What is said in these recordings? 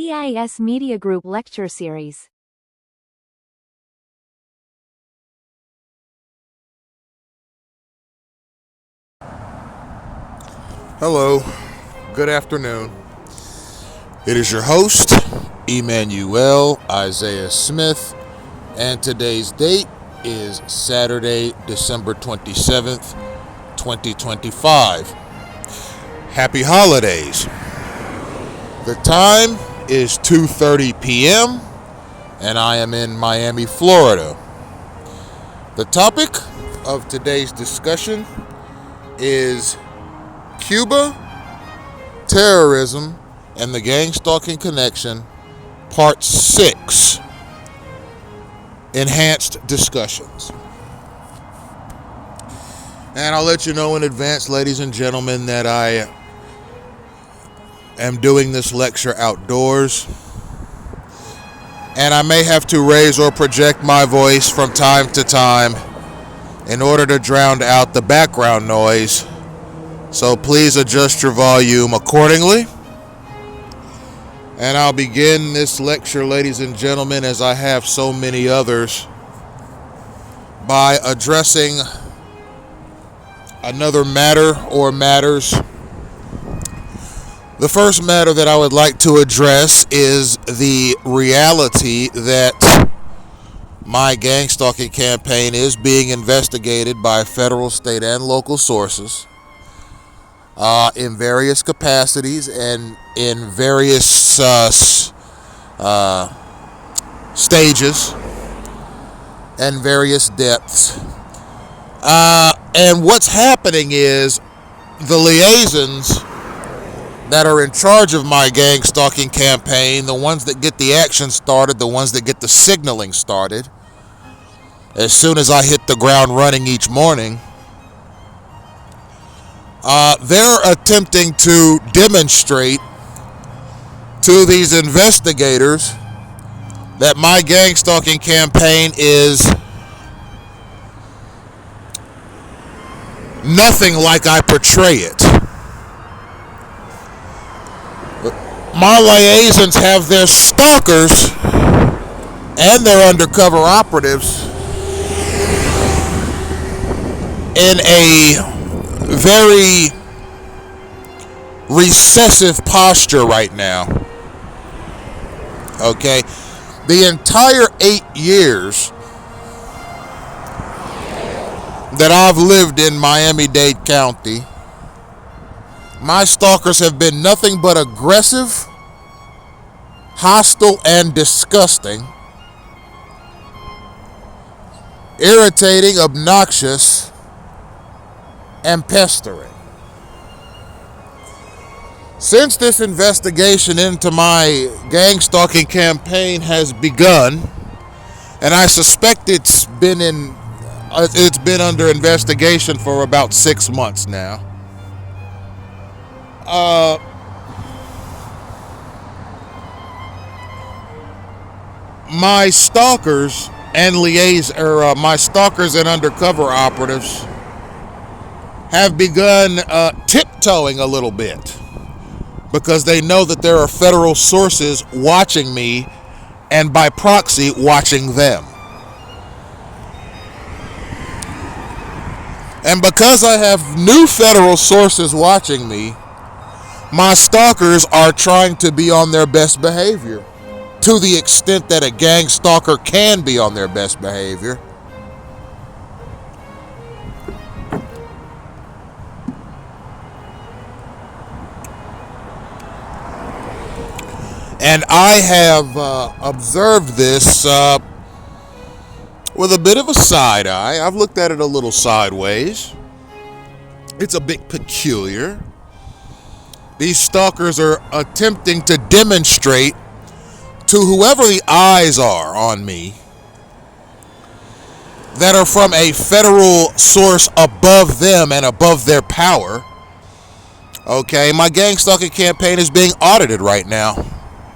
CIS Media Group Lecture Series. Hello, good afternoon. It is your host, Emmanuel Isaiah Smith, and today's date is Saturday, December 27th, 2025. Happy holidays. The time is 2:30 p.m., and I am in Miami, Florida. The topic of today's discussion is Cuba, Terrorism, and the Gangstalking Connection Part VI. Enhanced discussions. And I'll let you know in advance, ladies and gentlemen, that I am doing this lecture outdoors. And I may have to raise or project my voice from time to time in order to drown out the background noise. So please adjust your volume accordingly. And I'll begin this lecture, ladies and gentlemen, as I have so many others, by addressing another matter or matters. The first matter that I would like to address is the reality that my gangstalking campaign is being investigated by federal, state, and local sources in various capacities and in various stages and various depths. And what's happening is the liaisons that are in charge of my gang stalking campaign, the ones that get the action started, the ones that get the signaling started, as soon as I hit the ground running each morning, they're attempting to demonstrate to these investigators that my gang stalking campaign is nothing like I portray it. My liaisons have their stalkers and their undercover operatives in a very recessive posture right now. Okay? The entire 8 years that I've lived in Miami-Dade County, my stalkers have been nothing but aggressive, hostile, and disgusting, irritating, obnoxious, and pestering. Since this investigation into my gang stalking campaign has begun, and I suspect it's been under investigation for about 6 months now, my stalkers and my stalkers and undercover operatives have begun tiptoeing a little bit because they know that there are federal sources watching me and by proxy watching them. And because I have new federal sources watching me, my stalkers are trying to be on their best behavior to the extent that a gang stalker can be on their best behavior. And I have observed this with a bit of a side eye. I've looked at it a little sideways. It's a bit peculiar. These stalkers are attempting to demonstrate to whoever the eyes are on me that are from a federal source above them and above their power. Okay, my gang stalking campaign is being audited right now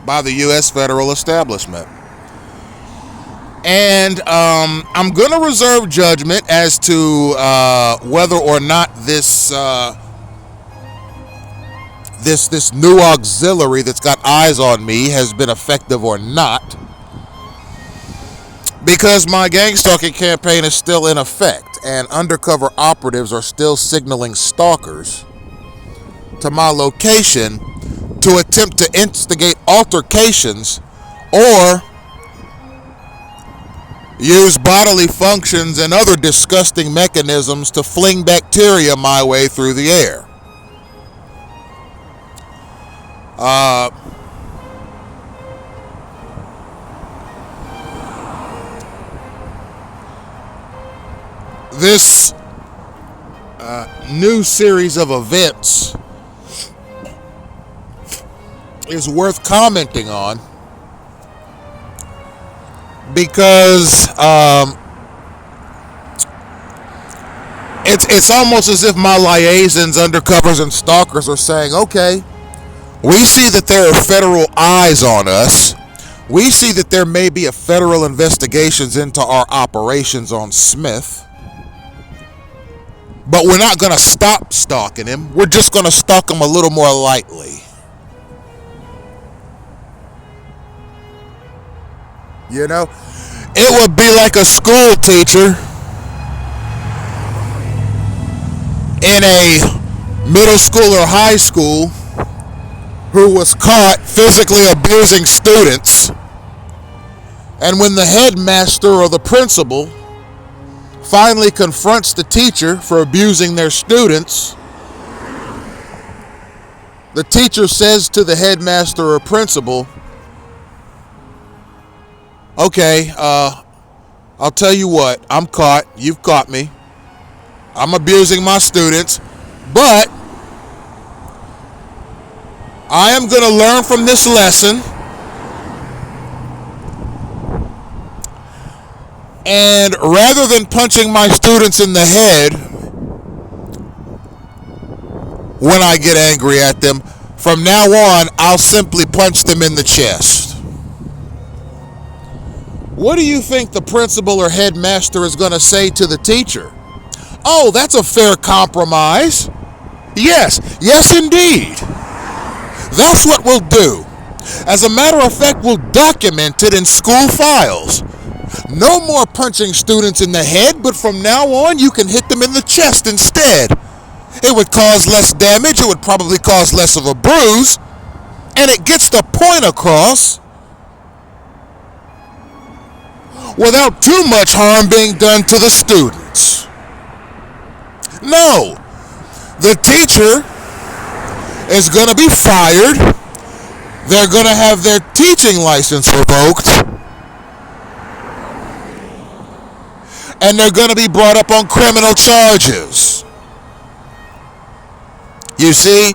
by the U.S. federal establishment. And I'm going to reserve judgment as to whether or not this this new auxiliary that's got eyes on me has been effective or not, because my gang stalking campaign is still in effect and undercover operatives are still signaling stalkers to my location to attempt to instigate altercations or use bodily functions and other disgusting mechanisms to fling bacteria my way through the air. This new series of events is worth commenting on because it's almost as if my liaisons, undercovers, and stalkers are saying, okay, we see that there are federal eyes on us. We see that there may be a federal investigations into our operations on Smith. But we're not going to stop stalking him. We're just going to stalk him a little more lightly. You know, it would be like a school teacher in a middle school or high school who was caught physically abusing students, and when the headmaster or the principal finally confronts the teacher for abusing their students, the teacher says to the headmaster or principal, okay, I'll tell you what, I'm caught, you've caught me, I'm abusing my students, but I am going to learn from this lesson, and rather than punching my students in the head when I get angry at them, from now on, I'll simply punch them in the chest. What do you think the principal or headmaster is going to say to the teacher? Oh, that's a fair compromise. Yes indeed. That's what we'll do. As a matter of fact, we'll document it in school files. No more punching students in the head, but from now on, you can hit them in the chest instead. It would cause less damage, it would probably cause less of a bruise, and it gets the point across without too much harm being done to the students. No, the teacher is going to be fired. They're going to have their teaching license revoked, and they're going to be brought up on criminal charges. You see,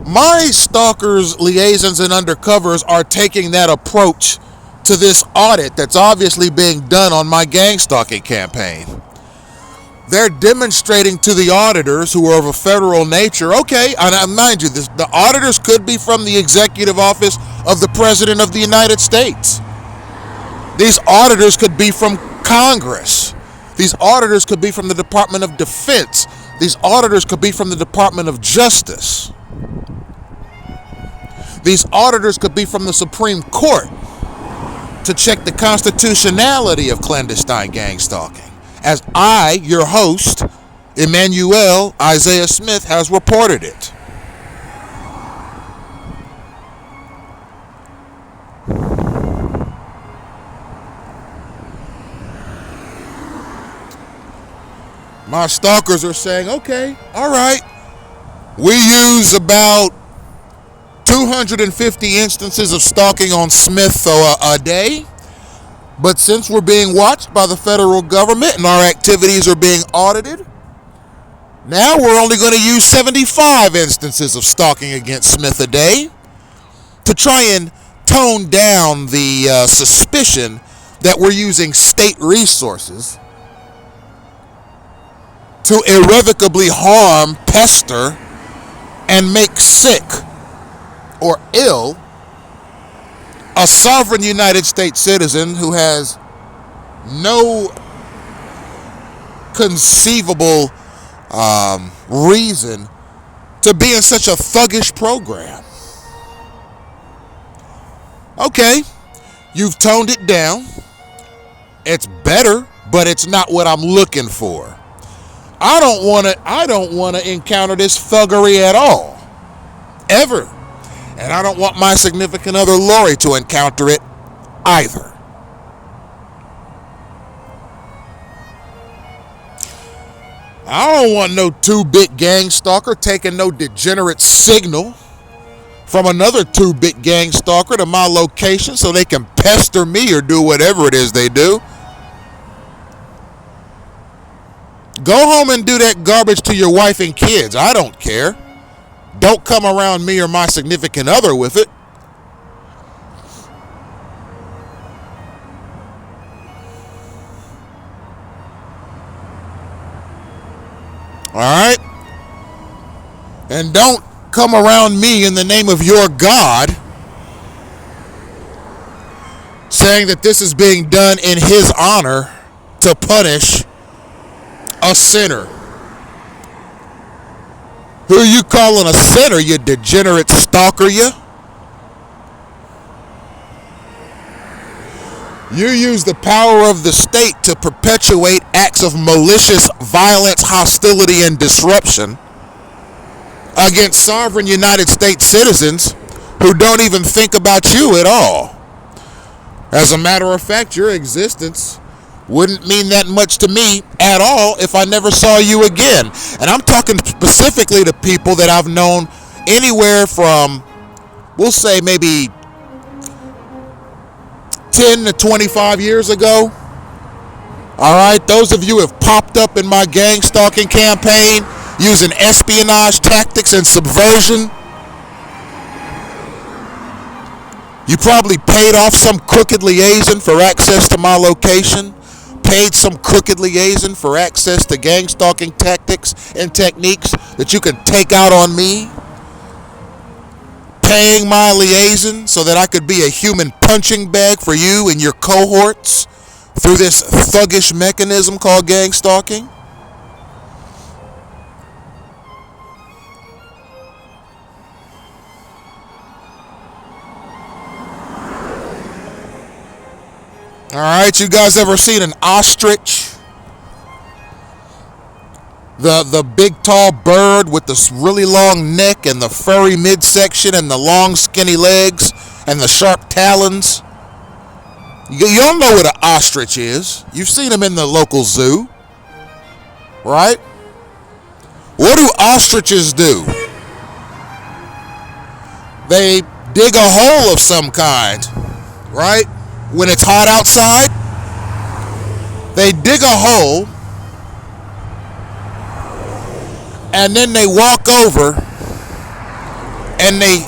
my stalkers, liaisons, and undercovers are taking that approach to this audit that's obviously being done on my gang stalking campaign. They're demonstrating to the auditors, who are of a federal nature, okay, and mind you, the auditors could be from the executive office of the President of the United States. These auditors could be from Congress. These auditors could be from the Department of Defense. These auditors could be from the Department of Justice. These auditors could be from the Supreme Court to check the constitutionality of clandestine gang stalking, as I, your host, Emmanuel Isaiah Smith, has reported it. My stalkers are saying, okay, all right, we use about 250 instances of stalking on Smith a day. But since we're being watched by the federal government and our activities are being audited, now we're only going to use 75 instances of stalking against Smith a day to try and tone down the suspicion that we're using state resources to irrevocably harm, pester, and make sick or ill a sovereign United States citizen who has no conceivable reason to be in such a thuggish program? Okay, you've toned it down. It's better, but it's not what I'm looking for. I don't want to encounter this thuggery at all. Ever. And I don't want my significant other Lori to encounter it either. I don't want no two-bit gang stalker taking no degenerate signal from another two-bit gang stalker to my location so they can pester me or do whatever it is they do. Go home and do that garbage to your wife and kids. I don't care. Don't come around me or my significant other with it. All right? And don't come around me in the name of your God saying that this is being done in his honor to punish a sinner. Who you calling a sinner, you degenerate stalker, you? You use the power of the state to perpetuate acts of malicious violence, hostility, and disruption against sovereign United States citizens who don't even think about you at all. As a matter of fact, your existence wouldn't mean that much to me at all if I never saw you again. And I'm talking specifically to people that I've known anywhere from, we'll say maybe 10 to 25 years ago. All right, those of you have popped up in my gang stalking campaign using espionage tactics and subversion. You probably paid off some crooked liaison for access to my location, paid some crooked liaison for access to gang stalking tactics and techniques that you can take out on me, paying my liaison so that I could be a human punching bag for you and your cohorts through this thuggish mechanism called gang stalking. All right, you guys ever seen an ostrich? The big tall bird with the really long neck and the furry midsection and the long skinny legs and the sharp talons. You all know what an ostrich is. You've seen them in the local zoo, right? What do ostriches do? They dig a hole of some kind, right? When it's hot outside, they dig a hole and then they walk over and they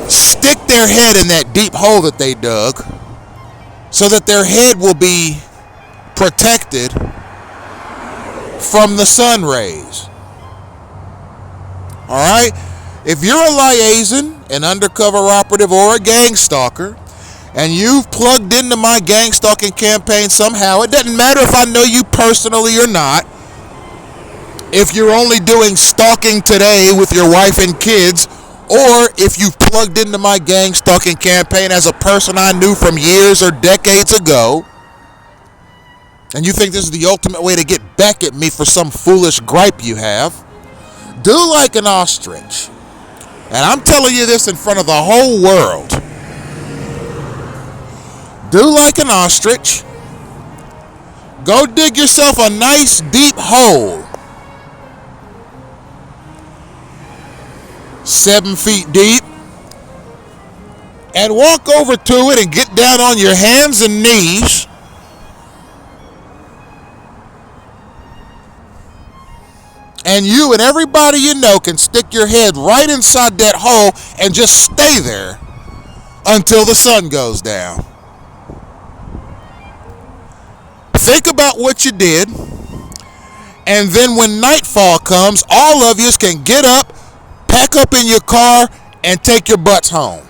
stick their head in that deep hole that they dug so that their head will be protected from the sun rays. All right? If you're a liaison, an undercover operative, or a gang stalker, and you've plugged into my gang stalking campaign somehow, it doesn't matter if I know you personally or not. If you're only doing stalking today with your wife and kids, or if you've plugged into my gang stalking campaign as a person I knew from years or decades ago, and you think this is the ultimate way to get back at me for some foolish gripe you have, do like an ostrich. And I'm telling you this in front of the whole world. Do like an ostrich. Go dig yourself a nice deep hole, 7 feet deep, and walk over to it and get down on your hands and knees and you and everybody you know can stick your head right inside that hole and just stay there until the sun goes down. Think about what you did, and then when nightfall comes, all of you can get up, pack up in your car, and take your butts home.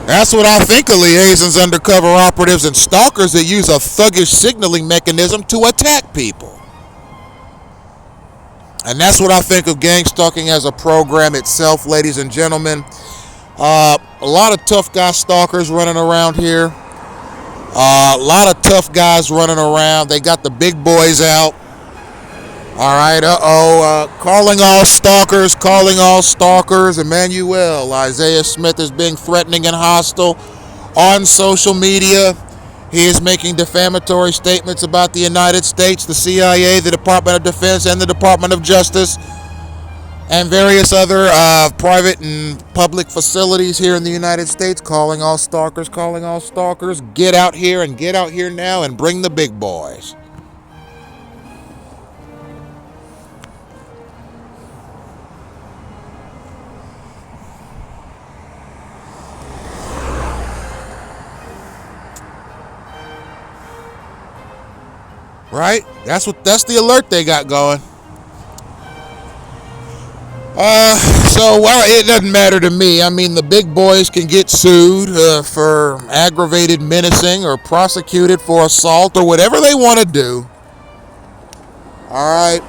That's what I think of liaisons, undercover operatives, and stalkers that use a thuggish signaling mechanism to attack people. And that's what I think of gang stalking as a program itself, ladies and gentlemen. A lot of tough guy stalkers running around here. A lot of tough guys running around. They got the big boys out. All right, calling all stalkers. Emmanuel, Isaiah Smith is being threatening and hostile on social media. He is making defamatory statements about the United States, the CIA, the Department of Defense, and the Department of Justice, and various other private and public facilities here in the United States, calling all stalkers. Get out here and get out here now and bring the big boys. Right? That's the alert they got going. It doesn't matter to me. I mean, the big boys can get sued for aggravated menacing or prosecuted for assault or whatever they want to do. All right.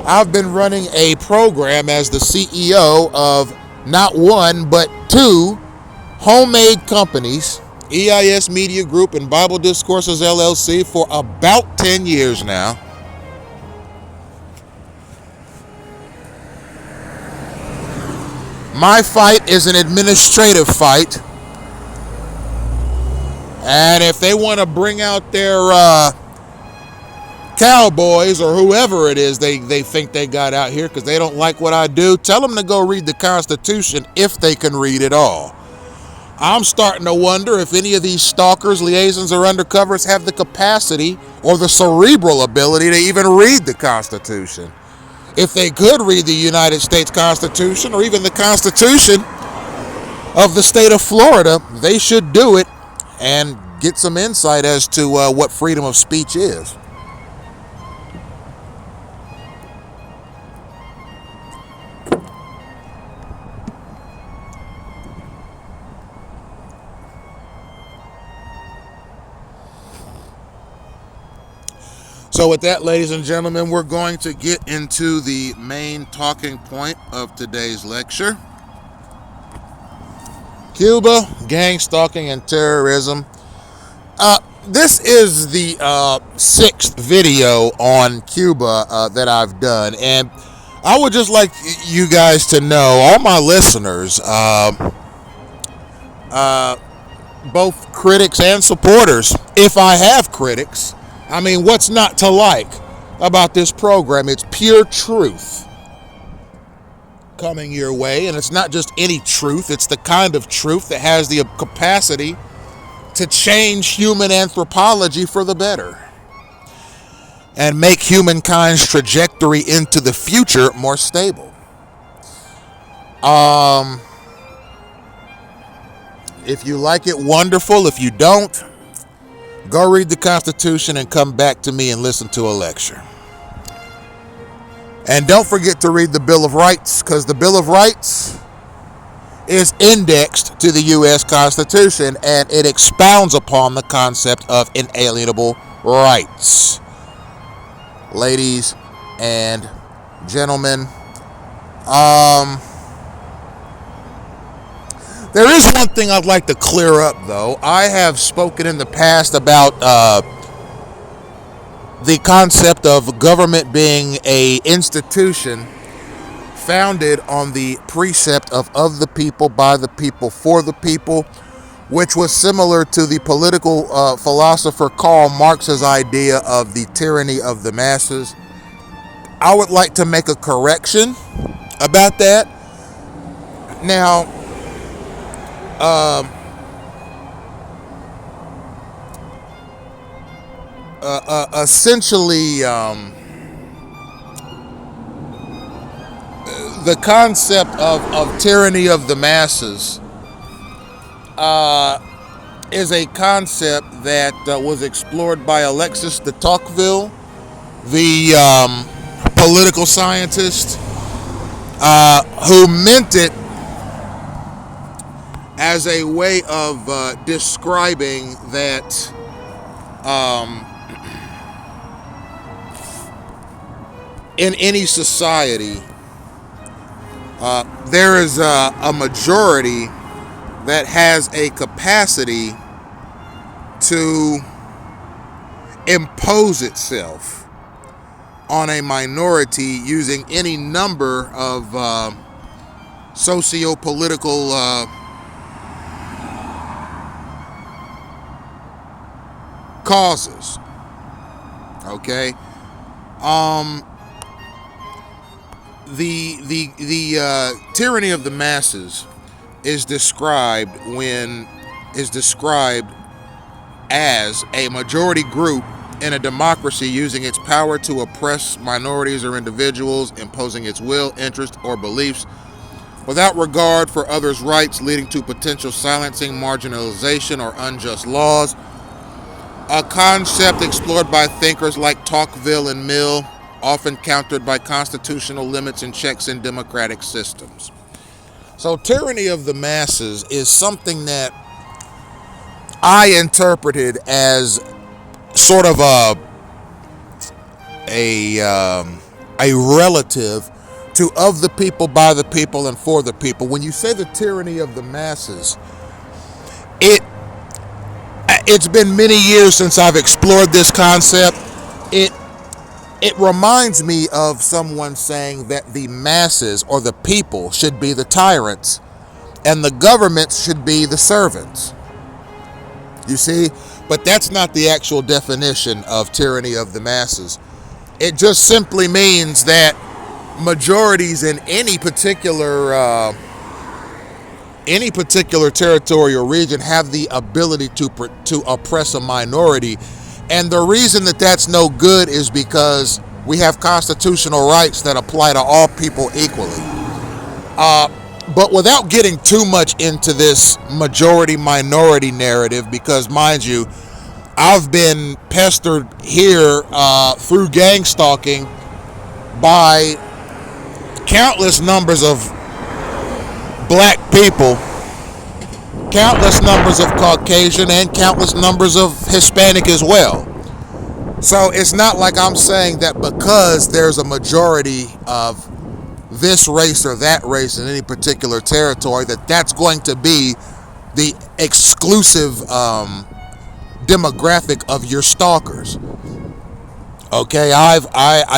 I've been running a program as the CEO of not one, but two homemade companies, EIS Media Group and Bible Discourses LLC, for about 10 years now. My fight is an administrative fight. And if they want to bring out their cowboys or whoever it is they think they got out here because they don't like what I do, tell them to go read the Constitution if they can read it all. I'm starting to wonder if any of these stalkers, liaisons, or undercovers have the capacity or the cerebral ability to even read the Constitution. If they could read the United States Constitution or even the Constitution of the state of Florida, they should do it and get some insight as to what freedom of speech is. So with that, ladies and gentlemen, we're going to get into the main talking point of today's lecture. Cuba, gang stalking, and terrorism. This is the sixth video on Cuba that I've done, and I would just like you guys to know, all my listeners, both critics and supporters, if I have critics, I mean, what's not to like about this program? It's pure truth coming your way, and it's not just any truth. It's the kind of truth that has the capacity to change human anthropology for the better and make humankind's trajectory into the future more stable. If you like it, wonderful. If you don't, go read the Constitution and come back to me and listen to a lecture. And don't forget to read the Bill of Rights, because the Bill of Rights is indexed to the U.S. Constitution, and it expounds upon the concept of inalienable rights. Ladies and gentlemen, there is one thing I'd like to clear up, though. I have spoken in the past about the concept of government being an institution founded on the precept of the people, by the people, for the people, which was similar to the political philosopher Karl Marx's idea of the tyranny of the masses. I would like to make a correction about that. Now, essentially, the concept of tyranny of the masses is a concept that was explored by Alexis de Tocqueville, the political scientist, who meant it as a way of describing that in any society, there is a majority that has a capacity to impose itself on a minority using any number of socio-political causes. Okay. The tyranny of the masses is described as a majority group in a democracy using its power to oppress minorities or individuals, imposing its will, interest, or beliefs without regard for others' rights, leading to potential silencing, marginalization, or unjust laws. A concept explored by thinkers like Tocqueville and Mill, often countered by constitutional limits and checks in democratic systems. So tyranny of the masses is something that I interpreted as sort of a relative to of the people, by the people, and for the people. When you say the tyranny of the masses, it's been many years since I've explored this concept. It reminds me of someone saying that the masses or the people should be the tyrants and the governments should be the servants. You see? But that's not the actual definition of tyranny of the masses. It just simply means that majorities in any particular territory or region have the ability to oppress a minority. And the reason that that's no good is because we have constitutional rights that apply to all people equally. But without getting too much into this majority-minority narrative, because mind you, I've been pestered here through gangstalking by countless numbers of black people, countless numbers of Caucasian, and countless numbers of Hispanic as well. So it's not like I'm saying that because there's a majority of this race or that race in any particular territory that that's going to be the exclusive demographic of your stalkers. Okay,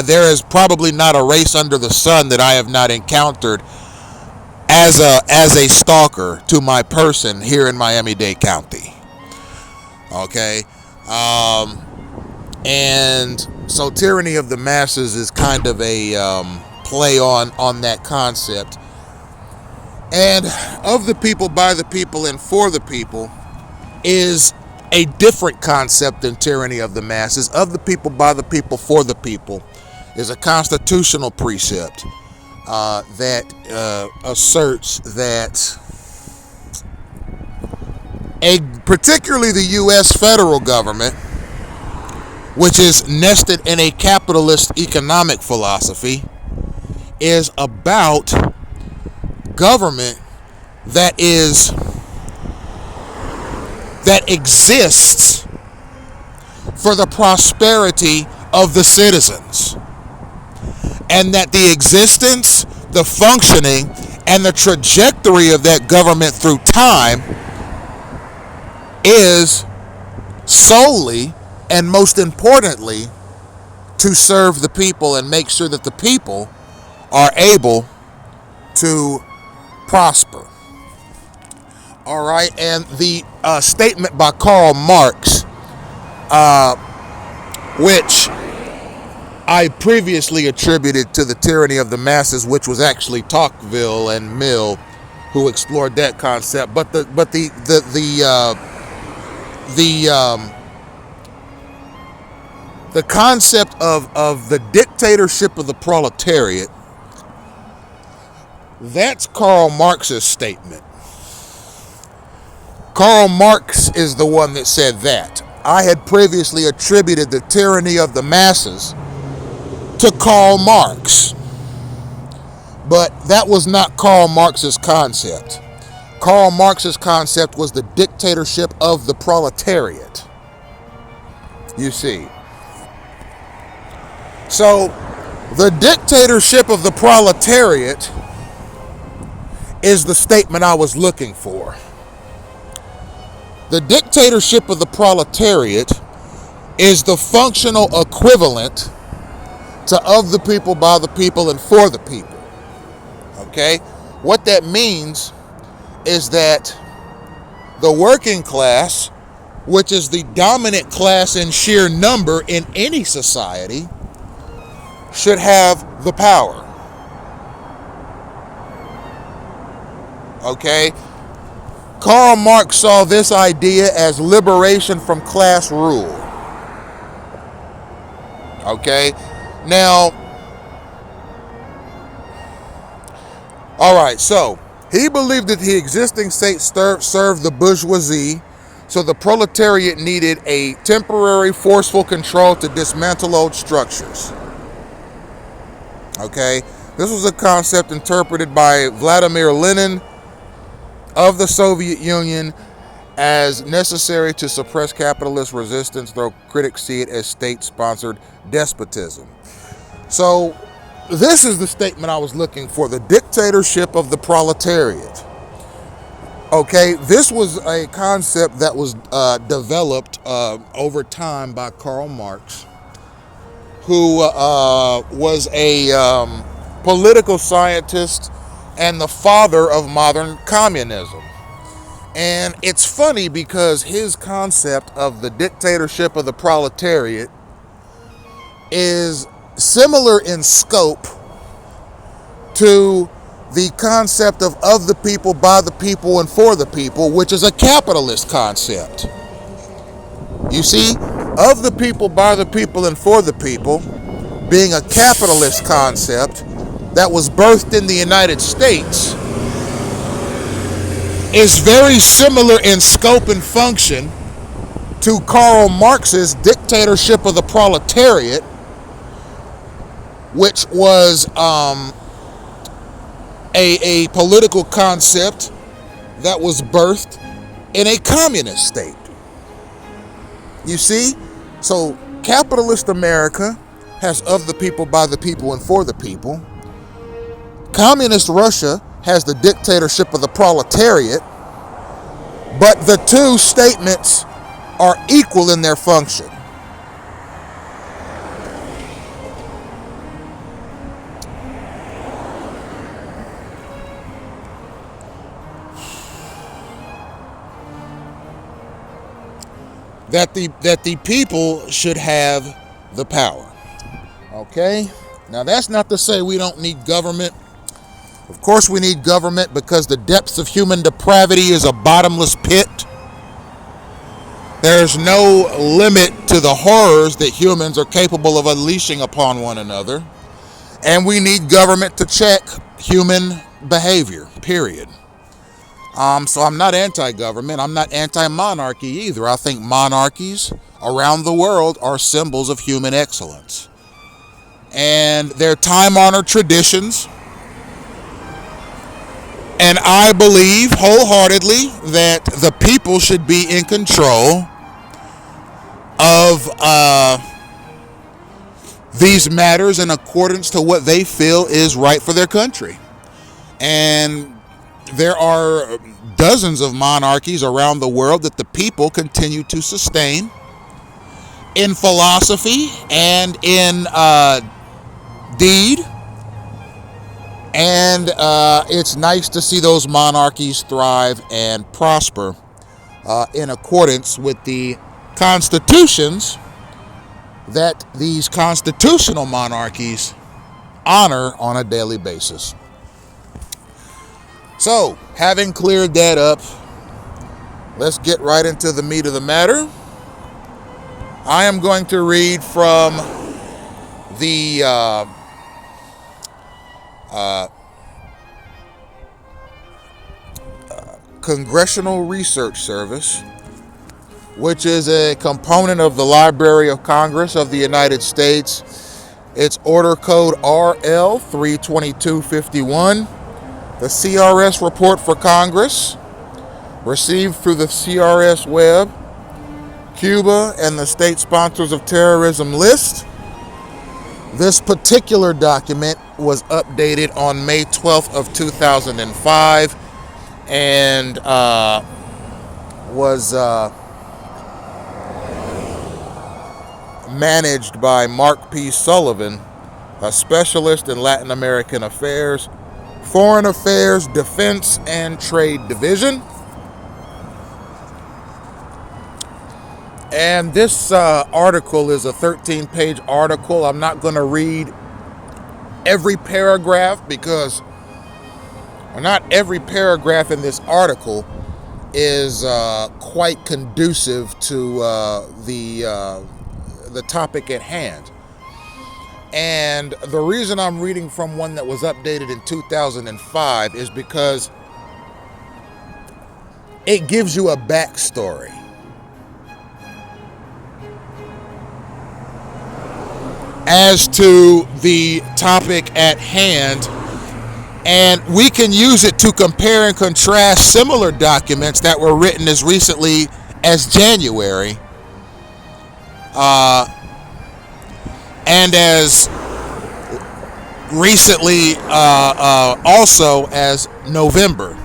there is probably not a race under the sun that I have not encountered as a stalker to my person here in Miami-Dade County. Okay, and so tyranny of the masses is kind of a play on that concept. And of the people, by the people, and for the people is a different concept than tyranny of the masses. Of the people, by the people, for the people is a constitutional precept that asserts that particularly the U.S. federal government, which is nested in a capitalist economic philosophy, is about government that exists for the prosperity of the citizens, and that the existence, the functioning, and the trajectory of that government through time is solely and most importantly to serve the people and make sure that the people are able to prosper. All right, and the statement by Karl Marx, which I previously attributed to the tyranny of the masses, which was actually Tocqueville and Mill who explored that concept, but the concept of the dictatorship of the proletariat, that's Karl Marx's statement. Karl Marx is the one that said that. I had previously attributed the tyranny of the masses to Karl Marx, but that was not Karl Marx's concept. Karl Marx's concept was the dictatorship of the proletariat. You see. So, the dictatorship of the proletariat is the statement I was looking for. The dictatorship of the proletariat is the functional equivalent to of the people, by the people, and for the people. Okay? What that means is that the working class, which is the dominant class in sheer number in any society, should have the power. Okay? Karl Marx saw this idea as liberation from class rule. Okay? Now, alright, so he believed that the existing state served the bourgeoisie, so the proletariat needed a temporary, forceful control to dismantle old structures. Okay? This was a concept interpreted by Vladimir Lenin of the Soviet Union as necessary to suppress capitalist resistance, though critics see it as state-sponsored despotism. So, this is the statement I was looking for, the dictatorship of the proletariat. Okay, this was a concept that was developed over time by Karl Marx, who was a political scientist and the father of modern communism. And it's funny because his concept of the dictatorship of the proletariat is similar in scope to the concept of the people, by the people, and for the people, which is a capitalist concept. You see, of the people, by the people, and for the people, being a capitalist concept that was birthed in the United States, is very similar in scope and function to Karl Marx's dictatorship of the proletariat, which was a political concept that was birthed in a communist state. You see? So capitalist America has of the people, by the people, and for the people. Communist Russia has the dictatorship of the proletariat, but the two statements are equal in their function. That the people should have the power. Okay? Now that's not to say we don't need government. Of course we need government, because the depths of human depravity is a bottomless pit. There's no limit to the horrors that humans are capable of unleashing upon one another. And we need government to check human behavior, period. So I'm not anti-government. I'm not anti-monarchy either. I think monarchies around the world are symbols of human excellence. And they're time-honored traditions. And I believe wholeheartedly that the people should be in control of these matters in accordance to what they feel is right for their country. And there are dozens of monarchies around the world that the people continue to sustain in philosophy and in deed. And it's nice to see those monarchies thrive and prosper in accordance with the constitutions that these constitutional monarchies honor on a daily basis. So, having cleared that up, let's get right into the meat of the matter. I am going to read from the Congressional Research Service, which is a component of the Library of Congress of the United States. It's order code RL 32251. The CRS report for Congress received through the CRS web, Cuba and the state sponsors of terrorism list. This particular document was updated on May 12th of 2005 and was managed by Mark P. Sullivan, a specialist in Latin American affairs, foreign affairs, defense, and trade division. And this article is a 13-page article. I'm not going to read every paragraph because not every paragraph in this article is quite conducive to the topic at hand. And the reason I'm reading from one that was updated in 2005 is because it gives you a backstory. As to the topic at hand, and we can use it to compare and contrast similar documents that were written as recently as January and as recently also as November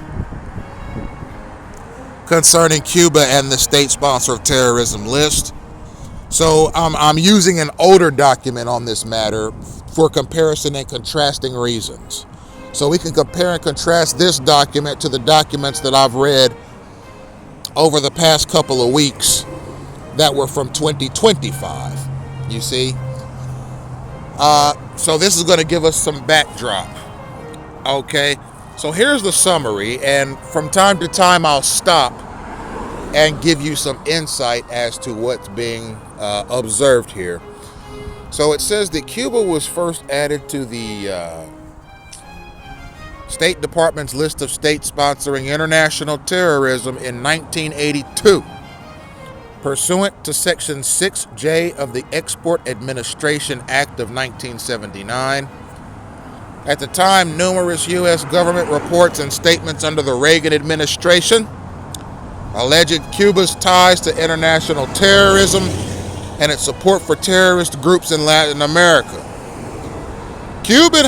concerning Cuba and the state sponsor of terrorism list. So I'm using an older document on this matter for comparison and contrasting reasons. So we can compare and contrast this document to the documents that I've read over the past couple of weeks that were from 2025. You see? So this is going to give us some backdrop. Okay? So here's the summary, and from time to time I'll stop and give you some insight as to what's being observed here. So it says that Cuba was first added to the State Department's list of states sponsoring international terrorism in 1982, pursuant to Section 6J of the Export Administration Act of 1979. At the time, numerous U.S. government reports and statements under the Reagan administration alleged Cuba's ties to international terrorism and its support for terrorist groups in Latin America. Cuba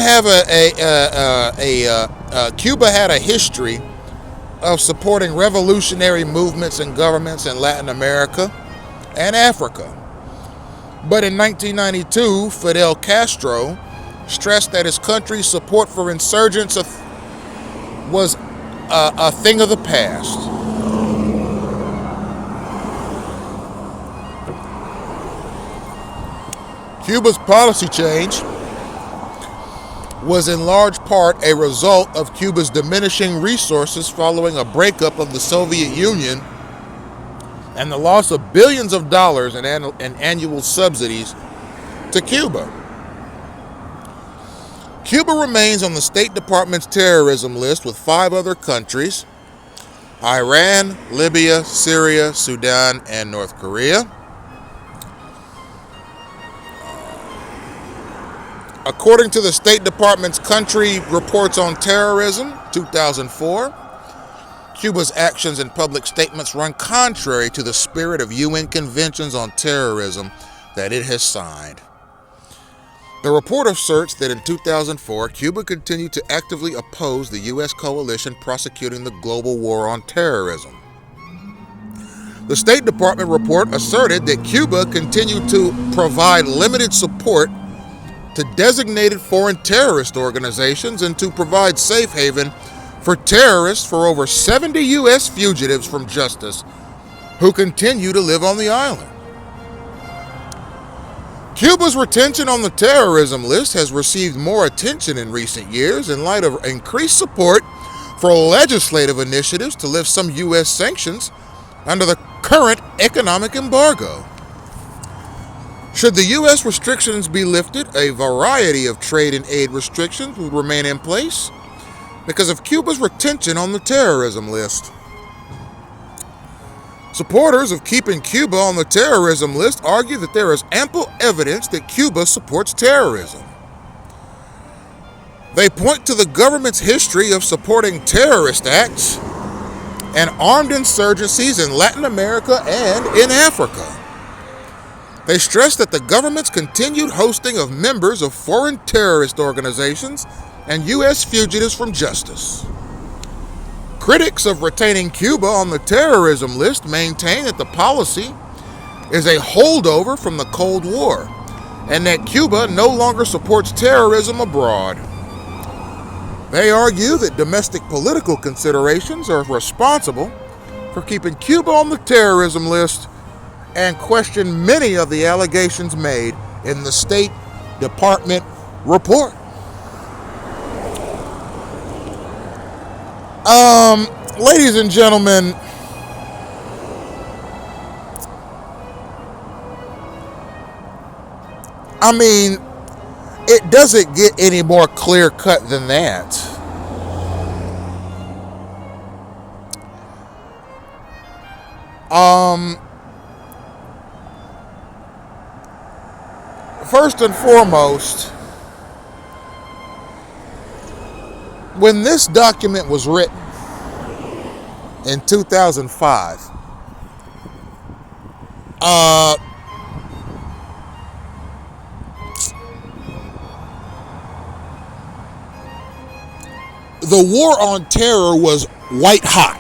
had a history of supporting revolutionary movements and governments in Latin America and Africa. But in 1992, Fidel Castro stressed that his country's support for insurgents was a thing of the past. Cuba's policy change was in large part a result of Cuba's diminishing resources following a breakup of the Soviet Union and the loss of billions of dollars in annual subsidies to Cuba. Cuba remains on the State Department's terrorism list with 5 other countries: Iran, Libya, Syria, Sudan, and North Korea. According to the State Department's Country Reports on Terrorism, 2004, Cuba's actions and public statements run contrary to the spirit of UN conventions on terrorism that it has signed. The report asserts that in 2004, Cuba continued to actively oppose the U.S. coalition prosecuting the global war on terrorism. The State Department report asserted that Cuba continued to provide limited support to designated foreign terrorist organizations and to provide safe haven for terrorists for over 70 U.S. fugitives from justice who continue to live on the island. Cuba's retention on the terrorism list has received more attention in recent years in light of increased support for legislative initiatives to lift some U.S. sanctions under the current economic embargo. Should the U.S. restrictions be lifted, a variety of trade and aid restrictions would remain in place because of Cuba's retention on the terrorism list. Supporters of keeping Cuba on the terrorism list argue that there is ample evidence that Cuba supports terrorism. They point to the government's history of supporting terrorist acts and armed insurgencies in Latin America and in Africa. They stressed that the government's continued hosting of members of foreign terrorist organizations and U.S. fugitives from justice. Critics of retaining Cuba on the terrorism list maintain that the policy is a holdover from the Cold War and that Cuba no longer supports terrorism abroad. They argue that domestic political considerations are responsible for keeping Cuba on the terrorism list and question many of the allegations made in the State Department report. Ladies and gentlemen, I mean, it doesn't get any more clear cut than that. First and foremost, when this document was written in 2005, the war on terror was white hot.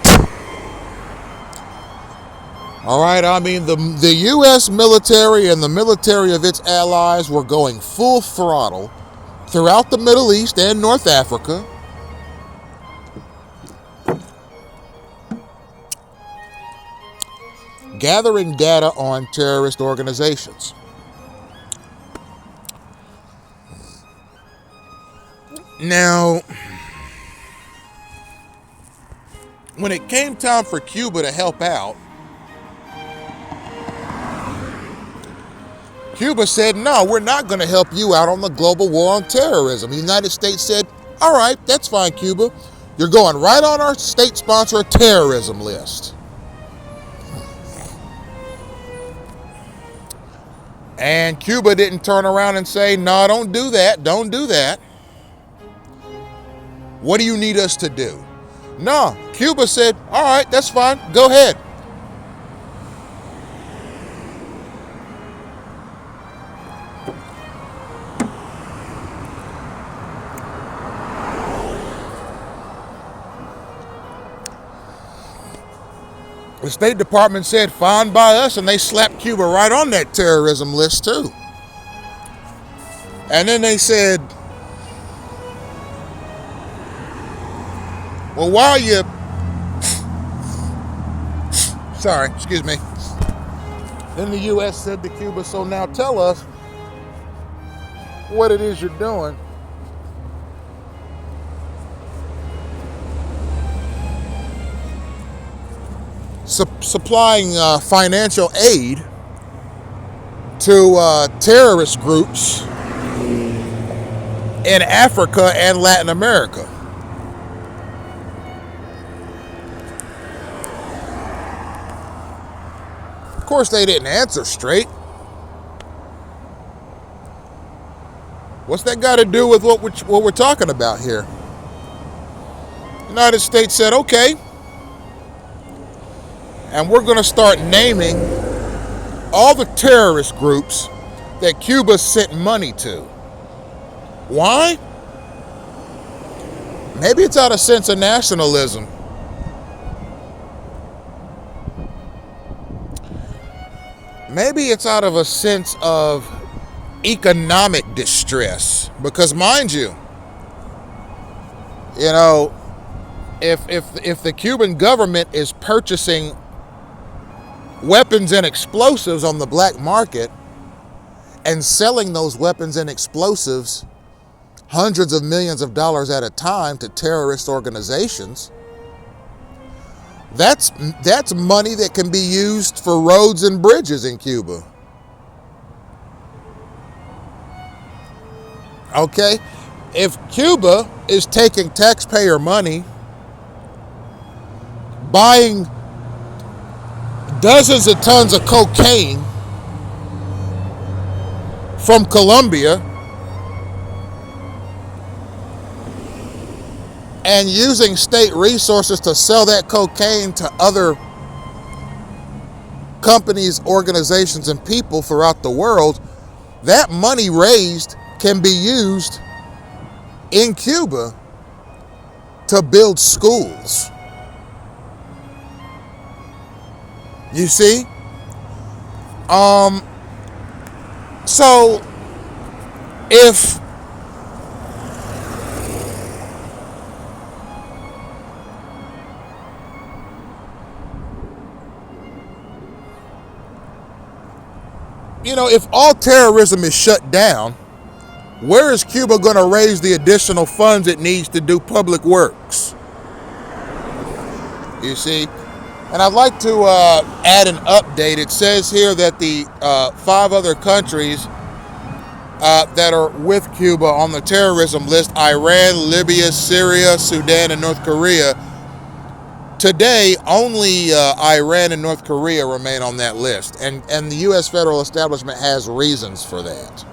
All right, I mean, the U.S. military and the military of its allies were going full throttle throughout the Middle East and North Africa. Gathering data on terrorist organizations. Now, when it came time for Cuba to help out, Cuba said, no, we're not going to help you out on the global war on terrorism. The United States said, all right, that's fine, Cuba. You're going right on our state-sponsored terrorism list. And Cuba didn't turn around and say, no, don't do that, don't do that. What do you need us to do? No, Cuba said, all right, that's fine, go ahead. The State Department said, fine by us, and they slapped Cuba right on that terrorism list too. And then they said, well, while you, sorry, excuse me. Then the U.S. said to Cuba, so now tell us what it is you're doing. Supplying financial aid to terrorist groups in Africa and Latin America. Of course, they didn't answer straight. What's that got to do with what we're talking about here? The United States said, okay, and we're going to start naming all the terrorist groups that Cuba sent money to. Why? Maybe it's out of sense of nationalism. Maybe it's out of a sense of economic distress. Because mind you, if the Cuban government is purchasing weapons and explosives on the black market and selling those weapons and explosives hundreds of millions of dollars at a time to terrorist organizations, that's money that can be used for roads and bridges in Cuba. Okay? If Cuba is taking taxpayer money, buying dozens of tons of cocaine from Colombia and using state resources to sell that cocaine to other companies, organizations, and people throughout the world, that money raised can be used in Cuba to build schools. You see? So if if all terrorism is shut down, where is Cuba going to raise the additional funds it needs to do public works? You see? And I'd like to add an update. It says here that the 5 other countries that are with Cuba on the terrorism list, Iran, Libya, Syria, Sudan, and North Korea. Today, only Iran and North Korea remain on that list. And the U.S. federal establishment has reasons for that.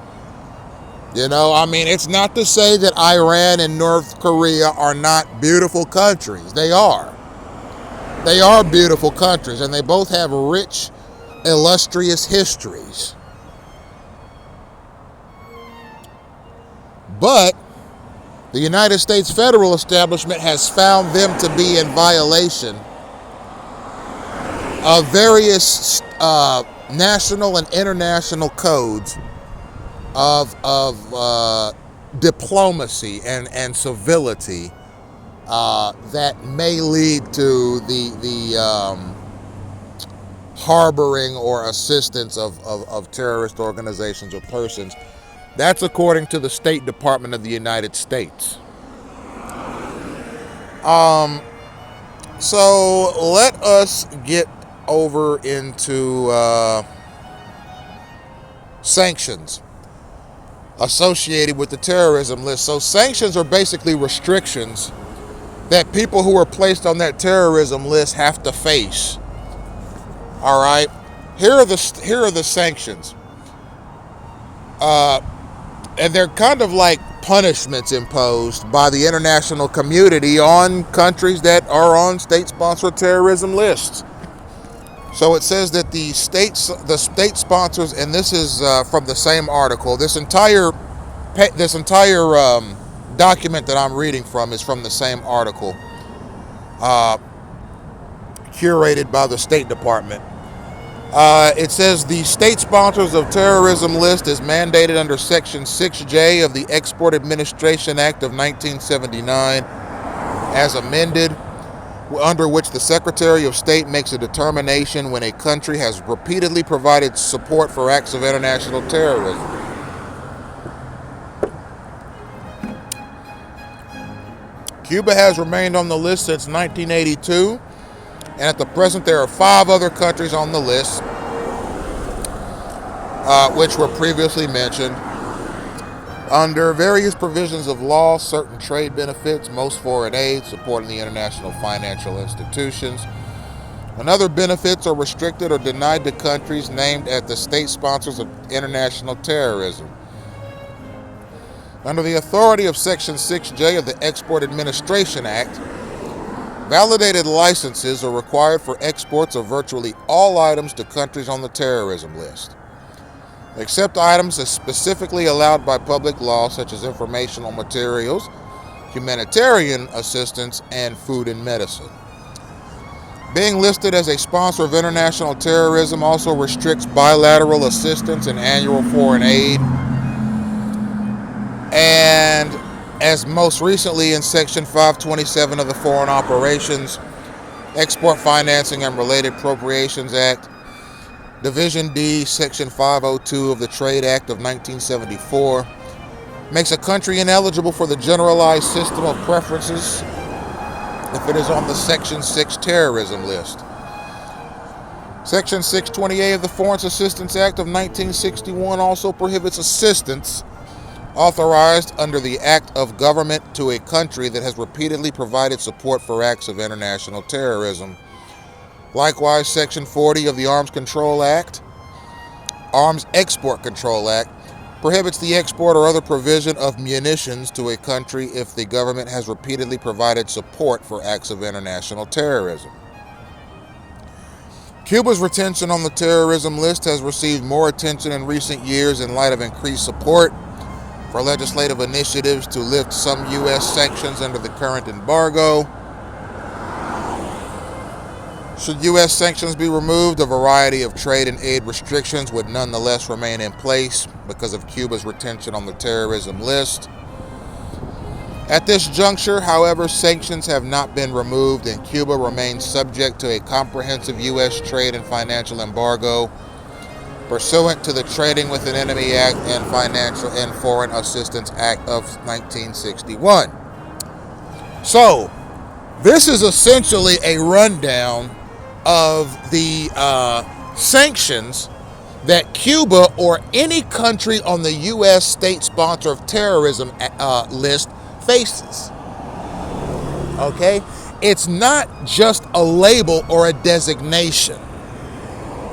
It's not to say that Iran and North Korea are not beautiful countries. They are. They are beautiful countries, and they both have rich, illustrious histories. But the United States federal establishment has found them to be in violation of various national and international codes of diplomacy and civility that may lead to the harboring or assistance of terrorist organizations or persons. That's according to the State Department of the United States. So let us get over into sanctions associated with the terrorism list. So sanctions are basically restrictions that people who are placed on that terrorism list have to face. All right, here are the sanctions, and they're kind of like punishments imposed by the international community on countries that are on state-sponsored terrorism lists. So it says that the state sponsors, and this is from the same article. This entire document that I'm reading from is from the same article, curated by the State Department. It says the state sponsors of terrorism list is mandated under Section 6J of the Export Administration Act of 1979, as amended, under which the Secretary of State makes a determination when a country has repeatedly provided support for acts of international terrorism. Cuba has remained on the list since 1982, and at the present there are 5 other countries on the list, which were previously mentioned. Under various provisions of law, certain trade benefits, most foreign aid, supporting the international financial institutions, and other benefits are restricted or denied to countries named as the state sponsors of international terrorism. Under the authority of Section 6J of the Export Administration Act, validated licenses are required for exports of virtually all items to countries on the terrorism list, except items as specifically allowed by public law, such as informational materials, humanitarian assistance, and food and medicine. Being listed as a sponsor of international terrorism also restricts bilateral assistance and annual foreign aid. And as most recently in Section 527 of the Foreign Operations, Export Financing and Related Appropriations Act, Division D, Section 502 of the Trade Act of 1974, makes a country ineligible for the generalized system of preferences if it is on the Section 6 terrorism list. Section 628 of the Foreign Assistance Act of 1961 also prohibits assistance authorized under the act of government to a country that has repeatedly provided support for acts of international terrorism. Likewise, Section 40 of the Arms Export Control Act prohibits the export or other provision of munitions to a country if the government has repeatedly provided support for acts of international terrorism. Cuba's retention on the terrorism list has received more attention in recent years in light of increased support for legislative initiatives to lift some U.S. sanctions under the current embargo. Should U.S. sanctions be removed, a variety of trade and aid restrictions would nonetheless remain in place because of Cuba's retention on the terrorism list. At this juncture, however, sanctions have not been removed and Cuba remains subject to a comprehensive U.S. trade and financial embargo pursuant to the Trading with an Enemy Act and Financial and Foreign Assistance Act of 1961. So, this is essentially a rundown of the sanctions that Cuba or any country on the U.S. state sponsor of terrorism list faces. Okay? It's not just a label or a designation.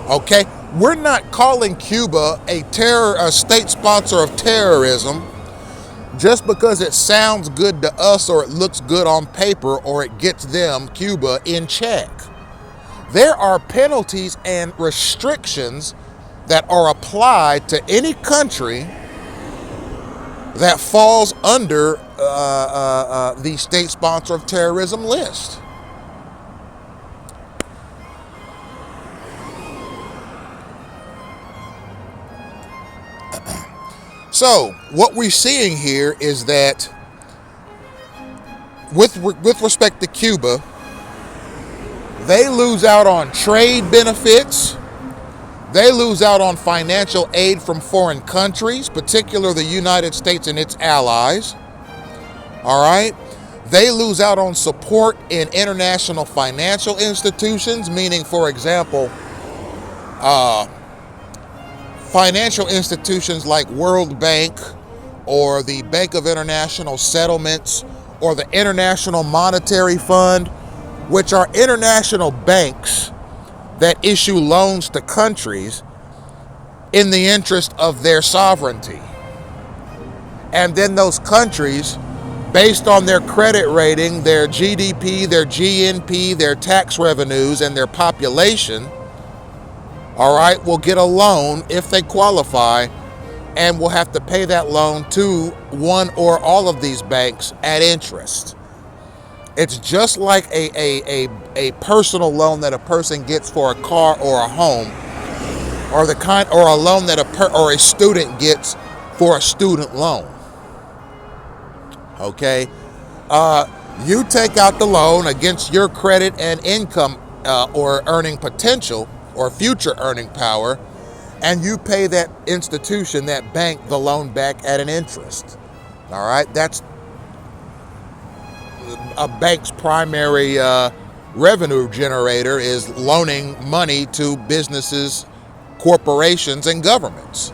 Okay? We're not calling Cuba a state sponsor of terrorism just because it sounds good to us or it looks good on paper or it gets them, Cuba, in check. There are penalties and restrictions that are applied to any country that falls under the state sponsor of terrorism list. So, what we're seeing here is that with respect to Cuba, they lose out on trade benefits. They lose out on financial aid from foreign countries, particularly the United States and its allies. All right? They lose out on support in international financial institutions, meaning, for example, financial institutions like World Bank or the Bank of International Settlements or the International Monetary Fund, which are international banks that issue loans to countries in the interest of their sovereignty. And then those countries, based on their credit rating, their GDP, their GNP, their tax revenues, and their population, all right, will get a loan if they qualify and will have to pay that loan to one or all of these banks at interest. It's just like a personal loan that a person gets for a car or a home, or a loan that a student gets for a student loan. Okay, you take out the loan against your credit and income or earning potential or future earning power, and you pay that institution, that bank, the loan back at an interest. All right, that's a bank's primary revenue generator, is loaning money to businesses, corporations, and governments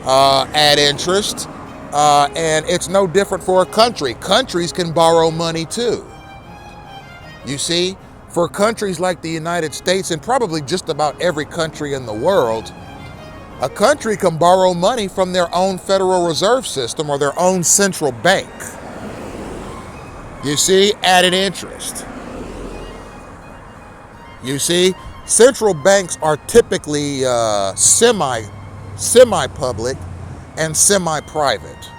at interest. And it's no different for a country. Countries can borrow money too. You see, for countries like the United States and probably just about every country in the world, a country can borrow money from their own Federal Reserve System or their own central bank. You see, at an interest. You see, central banks are typically semi-public and semi-private.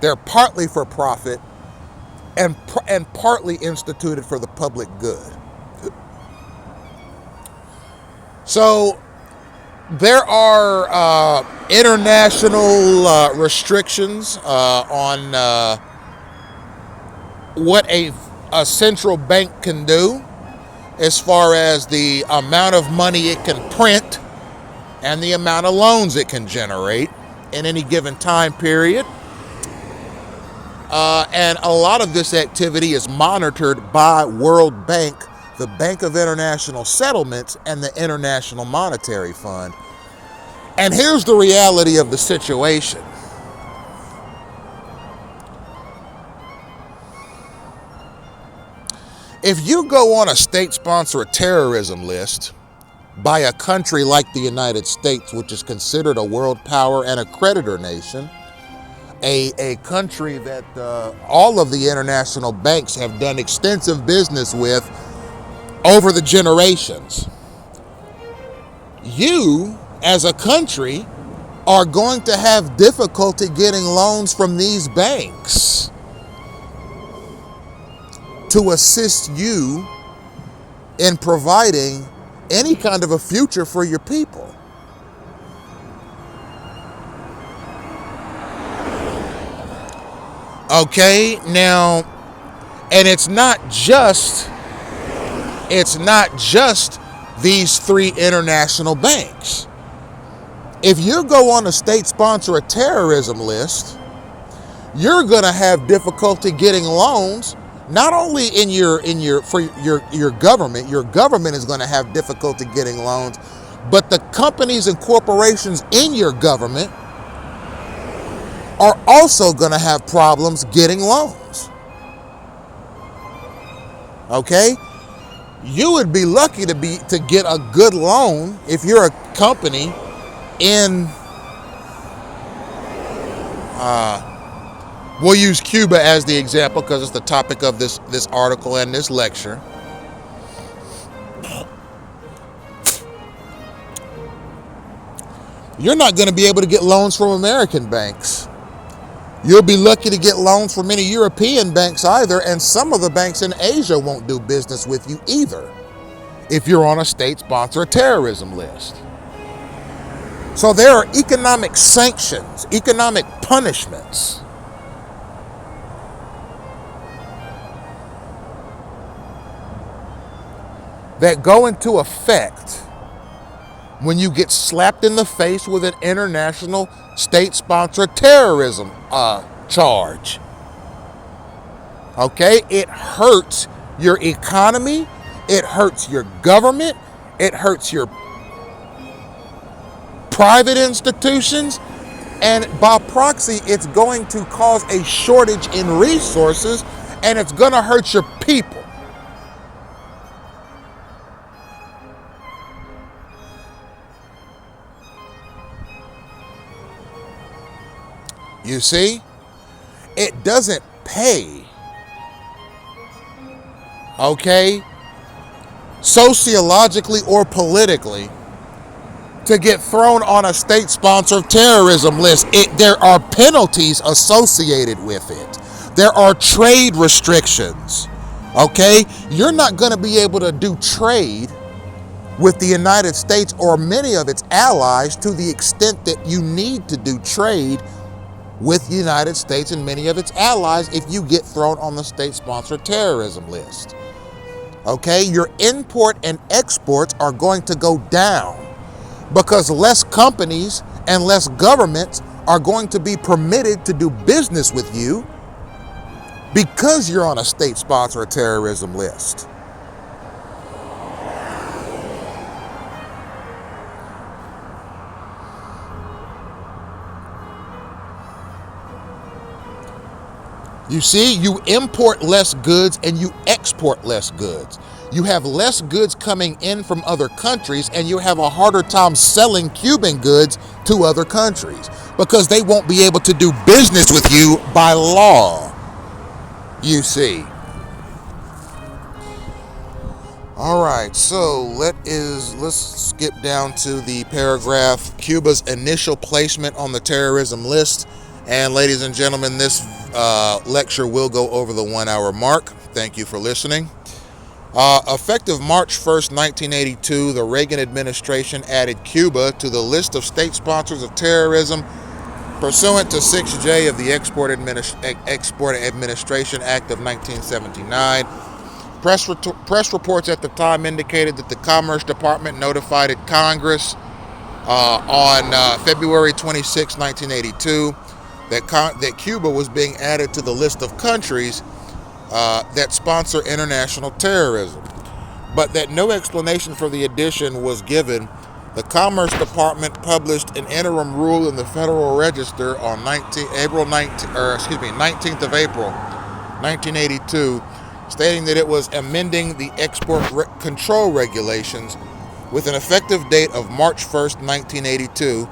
They're partly for profit and partly instituted for the public good. So there are international restrictions on what a central bank can do as far as the amount of money it can print and the amount of loans it can generate in any given time period. And a lot of this activity is monitored by World Bank, the Bank of International Settlements, and the International Monetary Fund. And here's the reality of the situation. If you go on a state sponsor of terrorism list by a country like the United States, which is considered a world power and a creditor nation, a country that all of the international banks have done extensive business with over the generations. You, as a country, are going to have difficulty getting loans from these banks to assist you in providing any kind of a future for your people. Okay, now, and it's not just these three international banks. If you go on a state sponsor of terrorism list, you're going to have difficulty getting loans. Not only for your government is going to have difficulty getting loans, but the companies and corporations in your government are also going to have problems getting loans. Okay? You would be lucky to get a good loan if you're a company in we'll use Cuba as the example because it's the topic of this article and this lecture. You're not going to be able to get loans from American banks. You'll be lucky to get loans from many European banks either, and some of the banks in Asia won't do business with you either if you're on a state sponsor of terrorism list. So there are economic sanctions, economic punishments that go into effect when you get slapped in the face with an international state-sponsored terrorism charge. Okay? It hurts your economy, it hurts your government, it hurts your private institutions, and by proxy, it's going to cause a shortage in resources, and it's going to hurt your people. You see, it doesn't pay, okay, sociologically or politically, to get thrown on a state sponsor of terrorism list. There are penalties associated with it. There are trade restrictions, okay? You're not going to be able to do trade with the United States or many of its allies to the extent that you need to do trade with the United States and many of its allies if you get thrown on the state-sponsored terrorism list. Okay, your import and exports are going to go down because less companies and less governments are going to be permitted to do business with you because you're on a state-sponsored terrorism list. You see, you import less goods and you export less goods. You have less goods coming in from other countries, and you have a harder time selling Cuban goods to other countries because they won't be able to do business with you by law. You see. All right, so let's skip down to the paragraph, Cuba's initial placement on the terrorism list. And ladies and gentlemen, this lecture will go over the 1 hour mark. Thank you for listening. Effective March 1st, 1982, the Reagan administration added Cuba to the list of state sponsors of terrorism pursuant to 6J of the Export Administration Act of 1979. Press reports at the time indicated that the Commerce Department notified Congress on February 26, 1982, that Cuba was being added to the list of countries that sponsor international terrorism, but that no explanation for the addition was given. The Commerce Department published an interim rule in the Federal Register on 19th of April, 1982, stating that it was amending the export control regulations with an effective date of March 1st, 1982,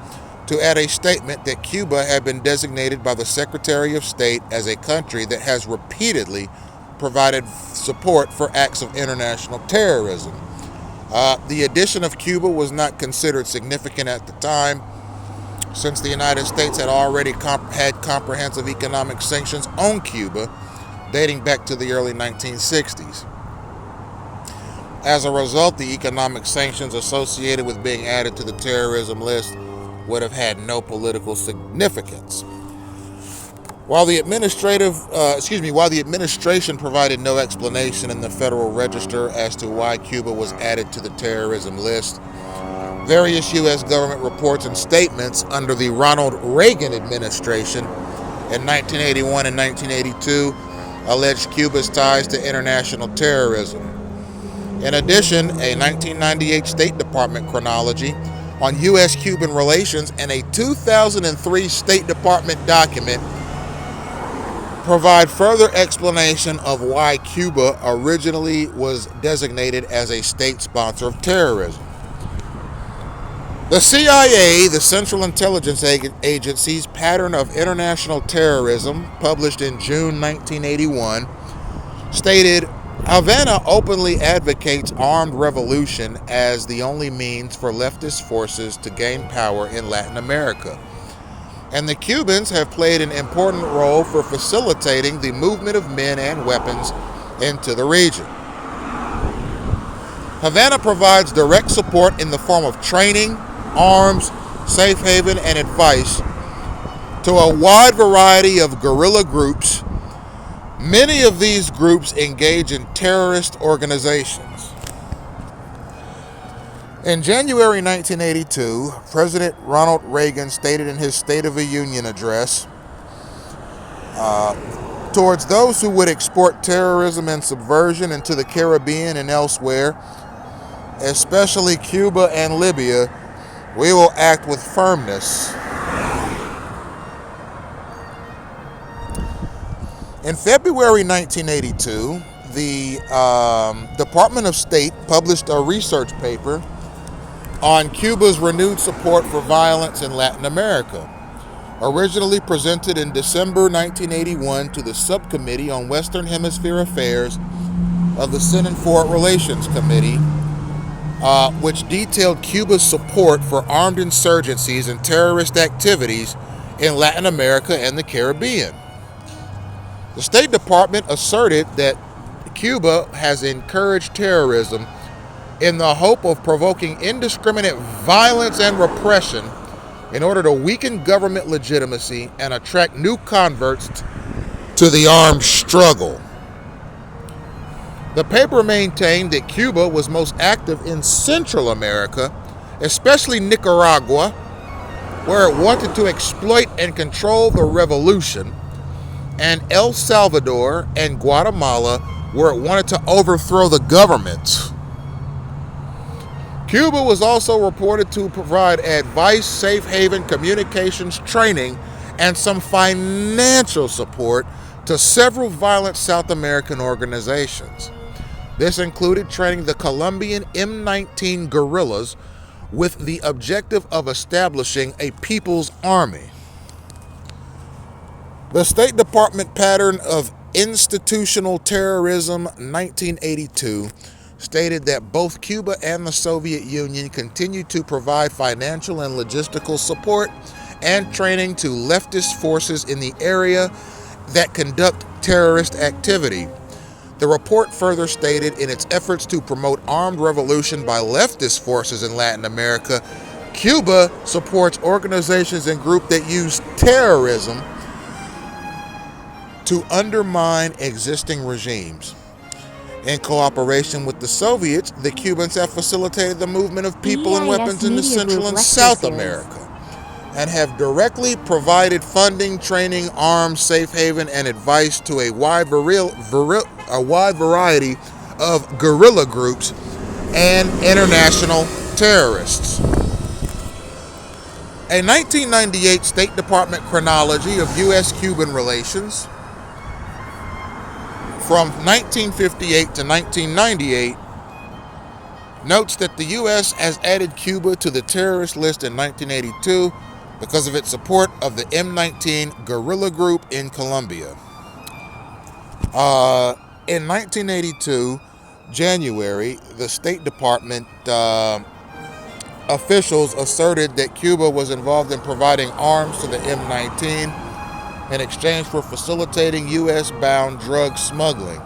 to add a statement that Cuba had been designated by the Secretary of State as a country that has repeatedly provided support for acts of international terrorism. The addition of Cuba was not considered significant at the time, since the United States had already had comprehensive economic sanctions on Cuba dating back to the early 1960s. As a result, the economic sanctions associated with being added to the terrorism list would have had no political significance. While the administration provided no explanation in the Federal Register as to why Cuba was added to the terrorism list, various U.S. government reports and statements under the Ronald Reagan administration in 1981 and 1982 alleged Cuba's ties to international terrorism. In addition, a 1998 State Department chronology on U.S.-Cuban relations and a 2003 State Department document provide further explanation of why Cuba originally was designated as a state sponsor of terrorism. The CIA, the Central Intelligence Agency's Pattern of International Terrorism, published in June 1981, stated, Havana openly advocates armed revolution as the only means for leftist forces to gain power in Latin America, and the Cubans have played an important role for facilitating the movement of men and weapons into the region. Havana provides direct support in the form of training, arms, safe haven, and advice to a wide variety of guerrilla groups. Many of these groups engage in terrorist organizations. In January 1982, President Ronald Reagan stated in his State of the Union address, towards those who would export terrorism and subversion into the Caribbean and elsewhere, especially Cuba and Libya, we will act with firmness. In February 1982, the Department of State published a research paper on Cuba's renewed support for violence in Latin America, originally presented in December 1981 to the Subcommittee on Western Hemisphere Affairs of the Senate Foreign Relations Committee, which detailed Cuba's support for armed insurgencies and terrorist activities in Latin America and the Caribbean. The State Department asserted that Cuba has encouraged terrorism in the hope of provoking indiscriminate violence and repression in order to weaken government legitimacy and attract new converts to the armed struggle. The paper maintained that Cuba was most active in Central America, especially Nicaragua, where it wanted to exploit and control the revolution, and El Salvador and Guatemala, where it wanted to overthrow the government. Cuba was also reported to provide advice, safe haven, communications, training, and some financial support to several violent South American organizations. This included training the Colombian M-19 guerrillas with the objective of establishing a people's army. The State Department Pattern of Institutional Terrorism 1982 stated that both Cuba and the Soviet Union continued to provide financial and logistical support and training to leftist forces in the area that conduct terrorist activity. The report further stated, in its efforts to promote armed revolution by leftist forces in Latin America, Cuba supports organizations and groups that use terrorism to undermine existing regimes. In cooperation with the Soviets, the Cubans have facilitated the movement of people and weapons into Central and South America, and have directly provided funding, training, arms, safe haven, and advice to a wide variety of guerrilla groups and international terrorists. A 1998 State Department chronology of U.S.-Cuban relations from 1958 to 1998 notes that the U.S. has added Cuba to the terrorist list in 1982 because of its support of the M19 guerrilla group in Colombia. In 1982, January, the State Department officials asserted that Cuba was involved in providing arms to the M19 in exchange for facilitating U.S.-bound drug smuggling.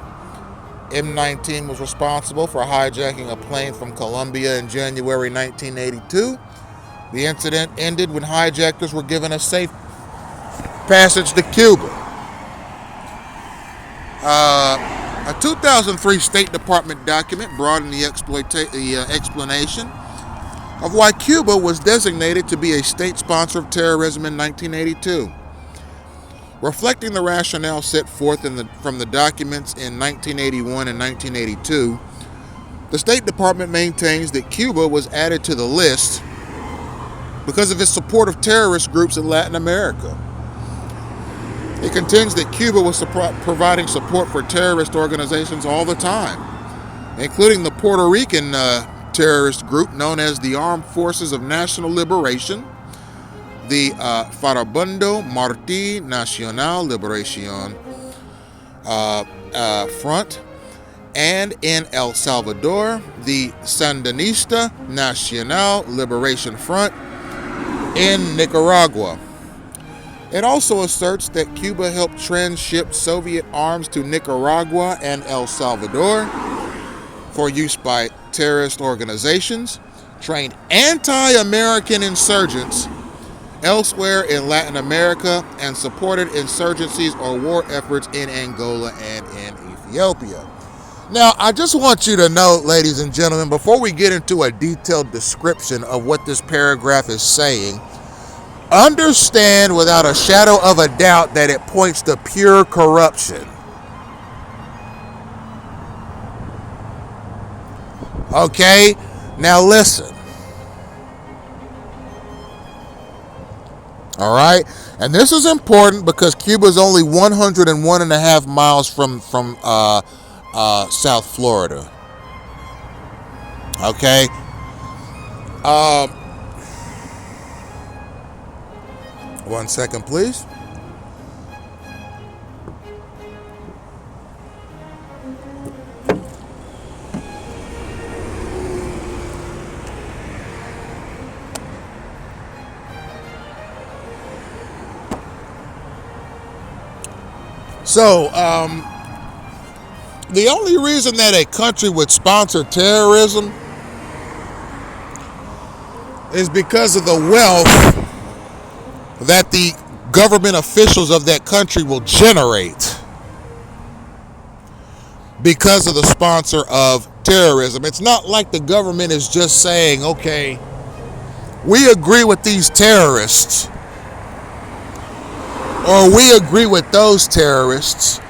M19 was responsible for hijacking a plane from Colombia in January 1982. The incident ended when hijackers were given a safe passage to Cuba. A 2003 State Department document broadened the explanation of why Cuba was designated to be a state sponsor of terrorism in 1982. Reflecting the rationale set forth from the documents in 1981 and 1982, the State Department maintains that Cuba was added to the list because of its support of terrorist groups in Latin America. It contends that Cuba was providing support for terrorist organizations all the time, including the Puerto Rican terrorist group known as the Armed Forces of National Liberation, the Farabundo Martí Nacional Liberación Front, and in El Salvador, the Sandinista Nacional Liberation Front in Nicaragua. It also asserts that Cuba helped transship Soviet arms to Nicaragua and El Salvador for use by terrorist organizations, trained anti-American insurgents elsewhere in Latin America, and supported insurgencies or war efforts in Angola and in Ethiopia. Now, I just want you to know, ladies and gentlemen, before we get into a detailed description of what this paragraph is saying, understand without a shadow of a doubt that it points to pure corruption. Okay? Now listen. All right? And this is important because Cuba is only 101.5 miles from South Florida. Okay? One second, please. So, the only reason that a country would sponsor terrorism is because of the wealth that the government officials of that country will generate because of the sponsor of terrorism. It's not like the government is just saying, okay, we agree with these terrorists, or we agree with those terrorists,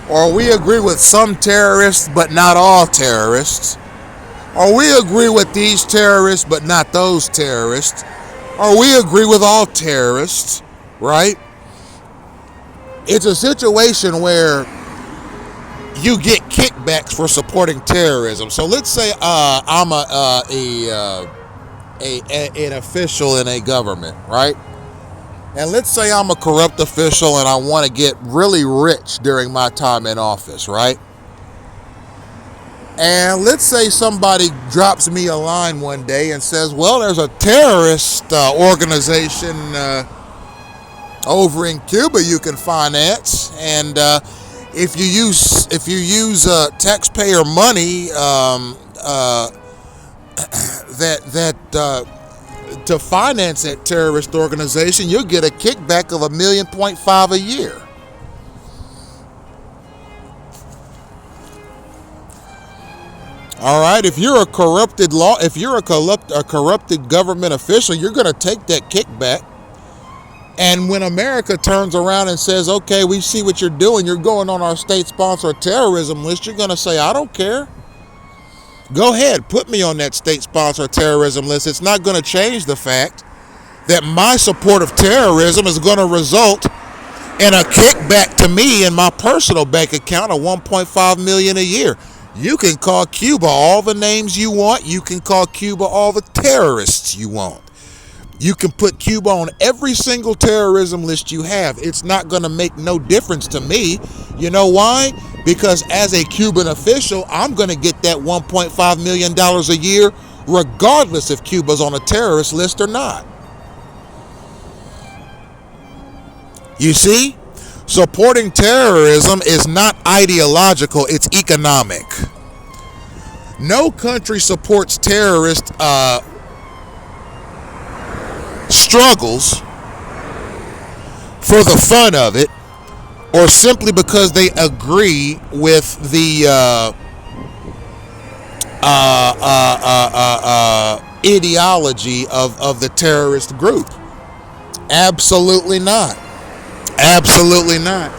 or we agree with some terrorists but not all terrorists, or we agree with these terrorists but not those terrorists, or we agree with all terrorists, right? It's a situation where you get kickbacks for supporting terrorism. So let's say I'm an official in a government, right? And let's say I'm a corrupt official and I want to get really rich during my time in office, right? And let's say somebody drops me a line one day and says, well, there's a terrorist organization over in Cuba you can finance, and if you use taxpayer money to finance that terrorist organization, you'll get a kickback of $1.5 million a year. All right, if you're a corrupted government official, you're going to take that kickback. And when America turns around and says, okay, we see what you're doing, you're going on our state sponsor terrorism list, you're going to say, I don't care. Go ahead, put me on that state sponsor terrorism list. It's not going to change the fact that my support of terrorism is going to result in a kickback to me in my personal bank account of $1.5 million a year. You can call Cuba all the names you want. You can call Cuba all the terrorists you want. You can put Cuba on every single terrorism list you have. It's not going to make no difference to me. You know why? Because as a Cuban official, I'm going to get that $1.5 million a year, regardless if Cuba's on a terrorist list or not. You see? Supporting terrorism is not ideological, it's economic. No country supports terrorist struggles for the fun of it, or simply because they agree with the ideology of the terrorist group. Absolutely not. Absolutely not.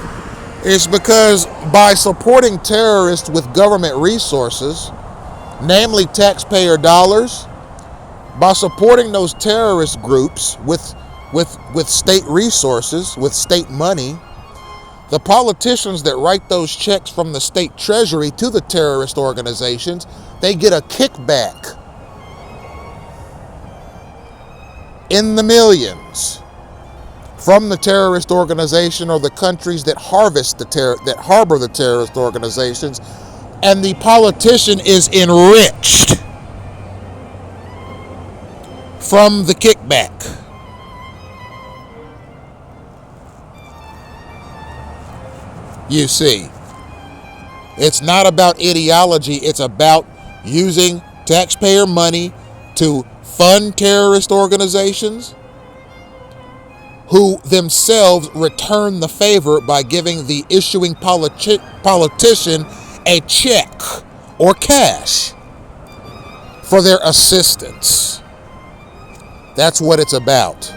It's because by supporting terrorists with government resources, namely taxpayer dollars, by supporting those terrorist groups with state resources, with state money, the politicians that write those checks from the state treasury to the terrorist organizations, they get a kickback in the millions from the terrorist organization or the countries that that harbor the terrorist organizations, and the politician is enriched from the kickback. You see, it's not about ideology, it's about using taxpayer money to fund terrorist organizations who themselves return the favor by giving the issuing politician a check or cash for their assistance. That's what it's about.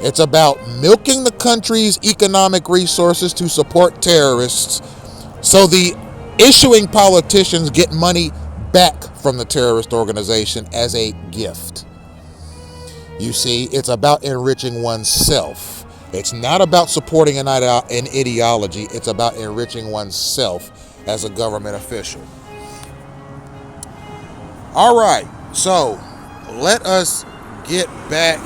It's about milking the country's economic resources to support terrorists so the issuing politicians get money back from the terrorist organization as a gift. You see, it's about enriching oneself. It's not about supporting an ideology. It's about enriching oneself as a government official. All right, so let us get back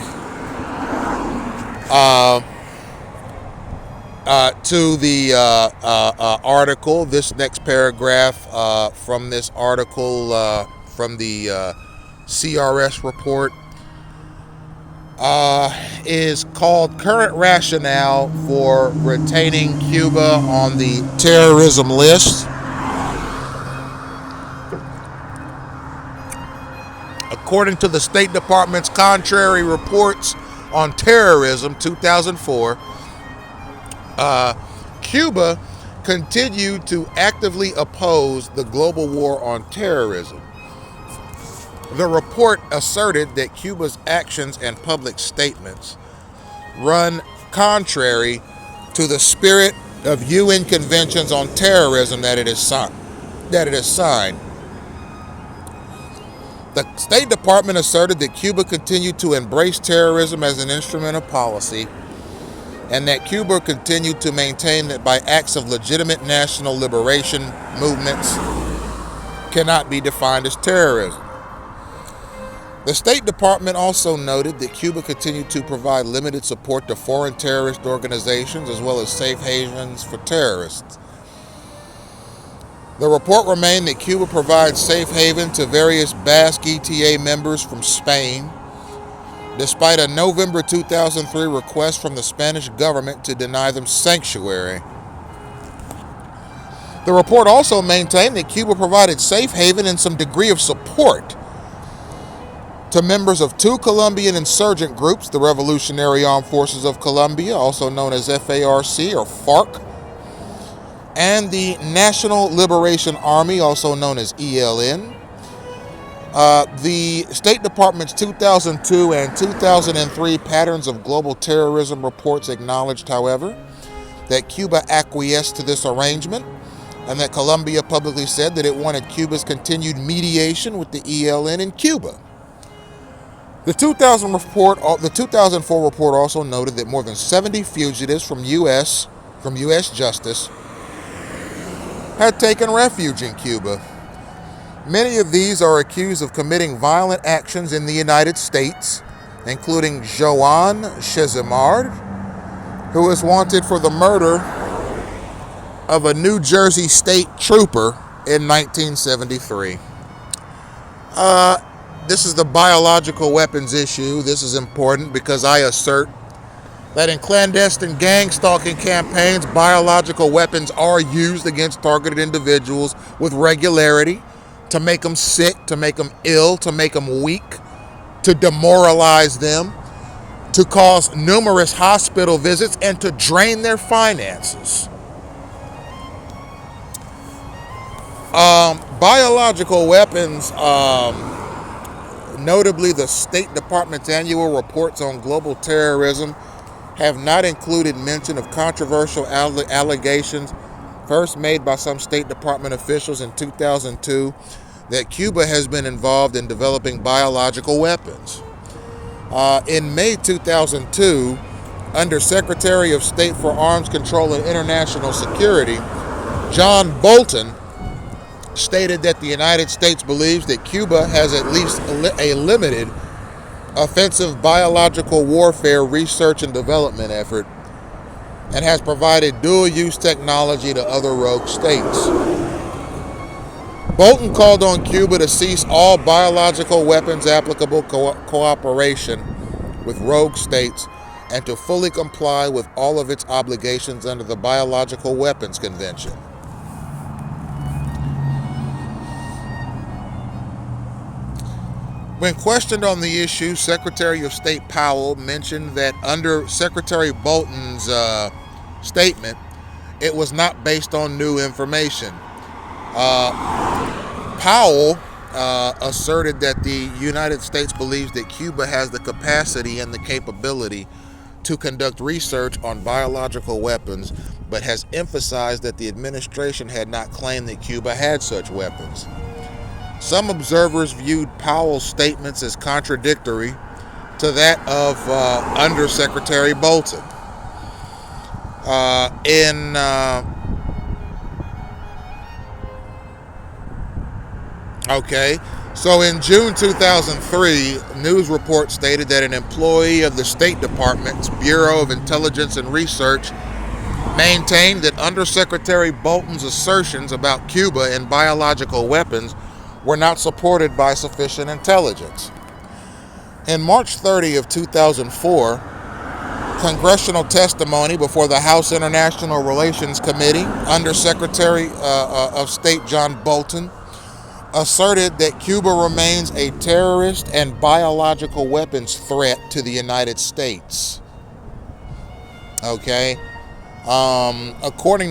to the article. This next paragraph from this article from the CRS report is called Current Rationale for Retaining Cuba on the Terrorism List. According to the State Department's Contrary Reports on Terrorism 2004, Cuba continued to actively oppose the global war on terrorism. The report asserted that Cuba's actions and public statements run contrary to the spirit of UN conventions on terrorism that it has signed. The State Department asserted that Cuba continued to embrace terrorism as an instrument of policy, and that Cuba continued to maintain that by acts of legitimate national liberation movements cannot be defined as terrorism. The State Department also noted that Cuba continued to provide limited support to foreign terrorist organizations as well as safe havens for terrorists. The report remained that Cuba provides safe haven to various Basque ETA members from Spain, despite a November 2003 request from the Spanish government to deny them sanctuary. The report also maintained that Cuba provided safe haven and some degree of support to members of two Colombian insurgent groups, the Revolutionary Armed Forces of Colombia, also known as FARC or FARC, and the National Liberation Army, also known as ELN. The State Department's 2002 and 2003 Patterns of Global Terrorism reports acknowledged, however, that Cuba acquiesced to this arrangement, and that Colombia publicly said that it wanted Cuba's continued mediation with the ELN in Cuba. The 2004 report also noted that more than 70 fugitives from U.S. justice had taken refuge in Cuba. Many of these are accused of committing violent actions in the United States, including Joan Chizimard, who is wanted for the murder of a New Jersey state trooper in 1973. This is the biological weapons issue. This is important because I assert that in clandestine gang stalking campaigns, biological weapons are used against targeted individuals with regularity to make them sick, to make them ill, to make them weak, to demoralize them, to cause numerous hospital visits, and to drain their finances. Biological weapons, notably the State Department's annual reports on global terrorism, have not included mention of controversial allegations first made by some State Department officials in 2002 that Cuba has been involved in developing biological weapons. In May 2002, Under Secretary of State for Arms Control and International Security, John Bolton, stated that the United States believes that Cuba has at least a limited offensive biological warfare research and development effort and has provided dual-use technology to other rogue states. Bolton called on Cuba to cease all biological weapons applicable cooperation with rogue states and to fully comply with all of its obligations under the Biological Weapons Convention. When questioned on the issue, Secretary of State Powell mentioned that under Secretary Bolton's statement, it was not based on new information. Powell asserted that the United States believes that Cuba has the capacity and the capability to conduct research on biological weapons, but has emphasized that the administration had not claimed that Cuba had such weapons. Some observers viewed Powell's statements as contradictory to that of Undersecretary Bolton. So in June 2003, news reports stated that an employee of the State Department's Bureau of Intelligence and Research maintained that Undersecretary Bolton's assertions about Cuba and biological weapons were not supported by sufficient intelligence. In March 30 of 2004, congressional testimony before the House International Relations Committee, Undersecretary of State John Bolton asserted that Cuba remains a terrorist and biological weapons threat to the United States. According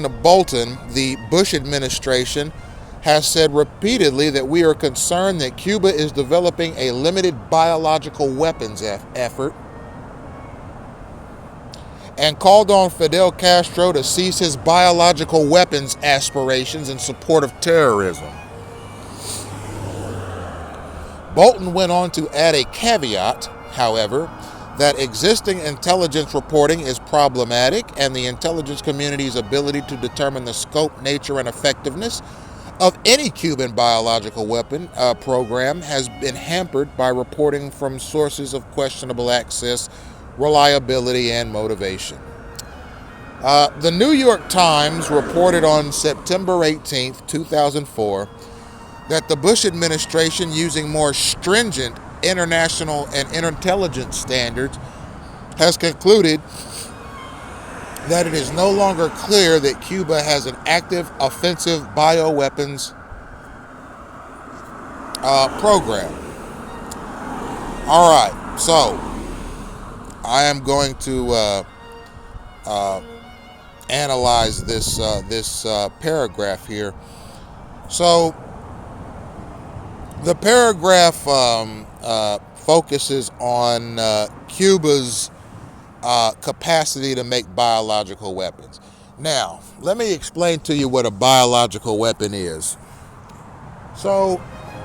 to Bolton, the Bush administration has said repeatedly that we are concerned that Cuba is developing a limited biological weapons effort and called on Fidel Castro to cease his biological weapons aspirations in support of terrorism. Bolton went on to add a caveat, however, that existing intelligence reporting is problematic and the intelligence community's ability to determine the scope, nature, and effectiveness of any Cuban biological weapon program has been hampered by reporting from sources of questionable access, reliability, and motivation. The New York Times reported on September 18, 2004, that the Bush administration, using more stringent international and intelligence standards, has concluded that it is no longer clear that Cuba has an active offensive bioweapons program. All right, so I am going to analyze this paragraph here. So the paragraph focuses on Cuba's capacity to make biological weapons. Now, let me explain to you what a biological weapon is. So,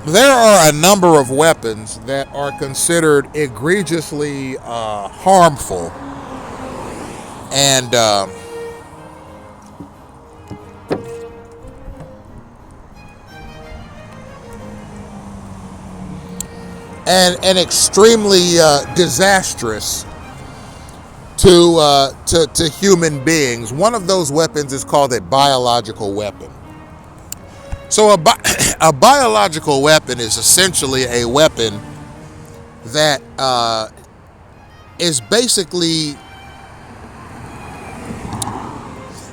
there are a number of weapons that are considered egregiously harmful and and extremely disastrous to human beings. One of those weapons is called a biological weapon. So a biological weapon is essentially a weapon that is basically,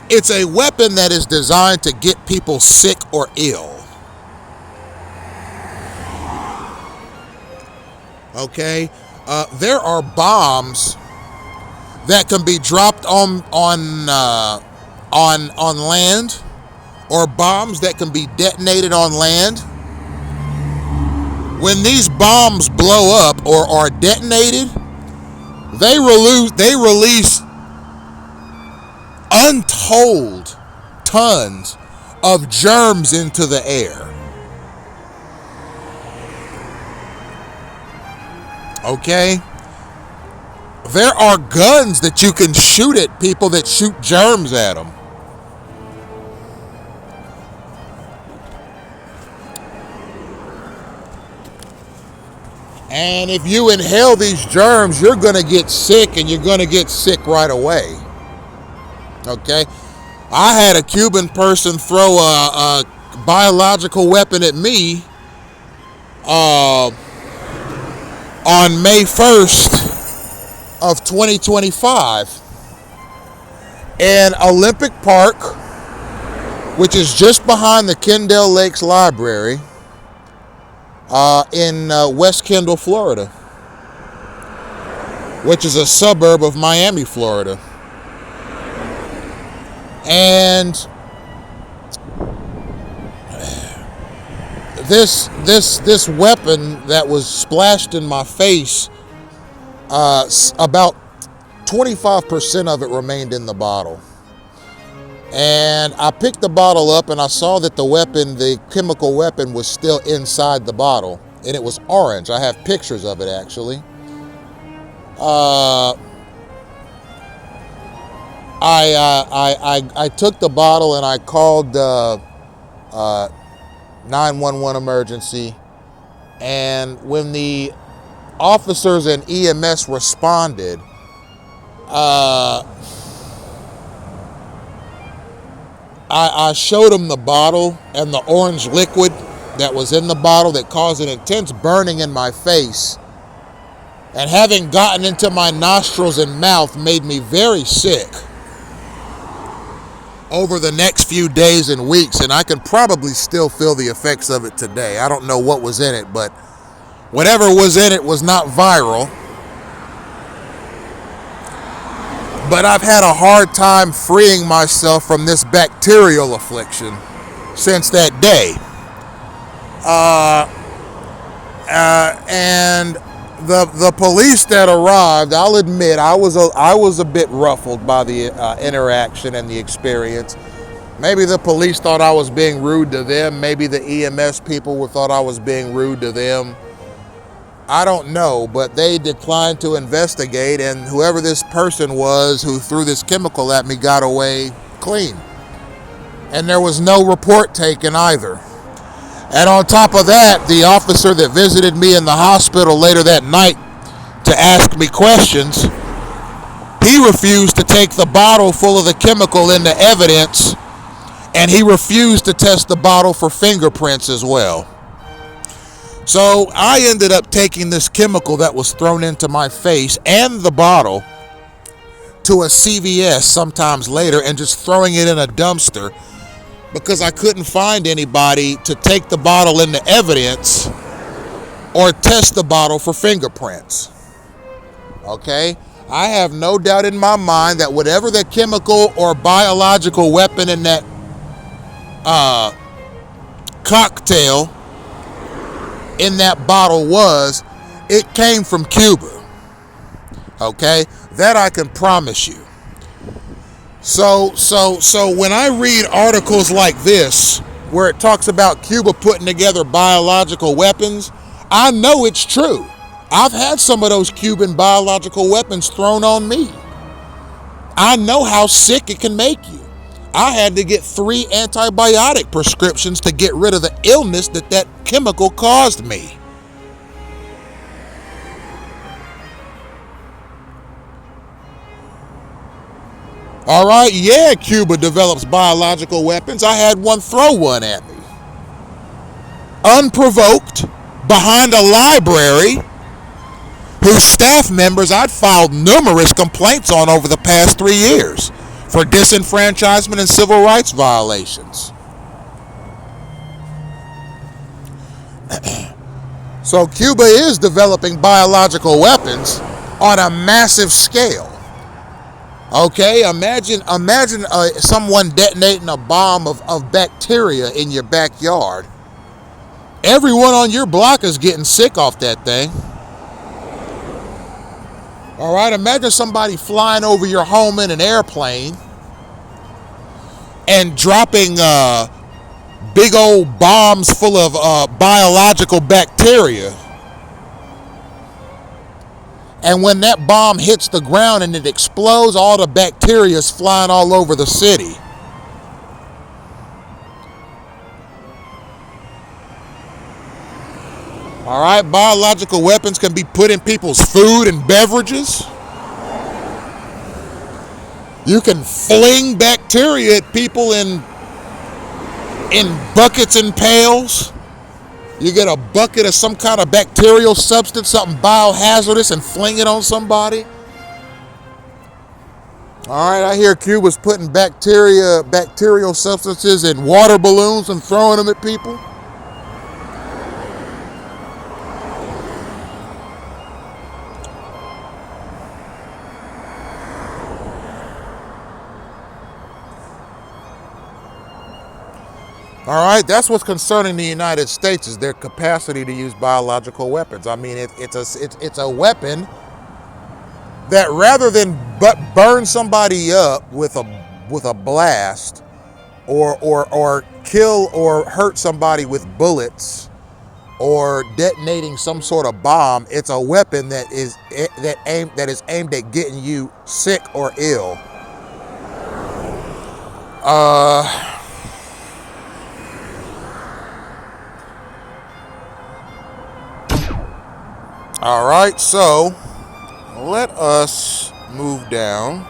it's a weapon that is designed to get people sick or ill. Okay, there are bombs that can be dropped on land, or bombs that can be detonated on land. When these bombs blow up or are detonated, they release untold tons of germs into the air. Okay? There are guns that you can shoot at people that shoot germs at them. And if you inhale these germs, you're going to get sick, and you're going to get sick right away. Okay? I had a Cuban person throw a biological weapon at me on May 1st of 2025 in Olympic Park, which is just behind the Kendall Lakes Library in West Kendall, Florida, which is a suburb of Miami, Florida. And this weapon that was splashed in my face, about 25% of it remained in the bottle. And I picked the bottle up, and I saw that the chemical weapon was still inside the bottle, and it was orange. I have pictures of it, actually. I took the bottle and I called 911 emergency, and when the officers and EMS responded, I showed them the bottle and the orange liquid that was in the bottle that caused an intense burning in my face, and having gotten into my nostrils and mouth made me very sick over the next few days and weeks, and I can probably still feel the effects of it today. I don't know what was in it, but whatever was in it was not viral. But I've had a hard time freeing myself from this bacterial affliction since that day. And the police that arrived, I'll admit, I was a bit ruffled by the interaction and the experience. Maybe the police thought I was being rude to them. Maybe the EMS people thought I was being rude to them. I don't know, but they declined to investigate, and whoever this person was who threw this chemical at me got away clean. And there was no report taken either. And on top of that, the officer that visited me in the hospital later that night to ask me questions, he refused to take the bottle full of the chemical into evidence, and he refused to test the bottle for fingerprints as well. So I ended up taking this chemical that was thrown into my face and the bottle to a CVS sometimes later and just throwing it in a dumpster, because I couldn't find anybody to take the bottle into evidence or test the bottle for fingerprints. Okay? I have no doubt in my mind that whatever the chemical or biological weapon in that cocktail in that bottle was, it came from Cuba. Okay? That I can promise you. So when I read articles like this, where it talks about Cuba putting together biological weapons, I know it's true. I've had some of those Cuban biological weapons thrown on me. I know how sick it can make you. I had to get 3 antibiotic prescriptions to get rid of the illness that chemical caused me. All right, yeah, Cuba develops biological weapons. I had one throw one at me. Unprovoked, behind a library whose staff members I'd filed numerous complaints on over the past 3 years for disenfranchisement and civil rights violations. So Cuba is developing biological weapons on a massive scale. Okay, imagine someone detonating a bomb of bacteria in your backyard. Everyone on your block is getting sick off that thing. All right, imagine somebody flying over your home in an airplane and dropping big old bombs full of biological bacteria. And when that bomb hits the ground and it explodes, all the bacteria is flying all over the city. All right, biological weapons can be put in people's food and beverages. You can fling bacteria at people in buckets and pails. You get a bucket of some kind of bacterial substance, something biohazardous, and fling it on somebody. All right, I hear Cuba's putting bacterial substances in water balloons and throwing them at people. All right, that's what's concerning the United States, is their capacity to use biological weapons. I mean, it's a weapon that, rather than burn somebody up with a blast, or kill or hurt somebody with bullets, or detonating some sort of bomb, it's a weapon that is aimed at getting you sick or ill. All right, so let us move down.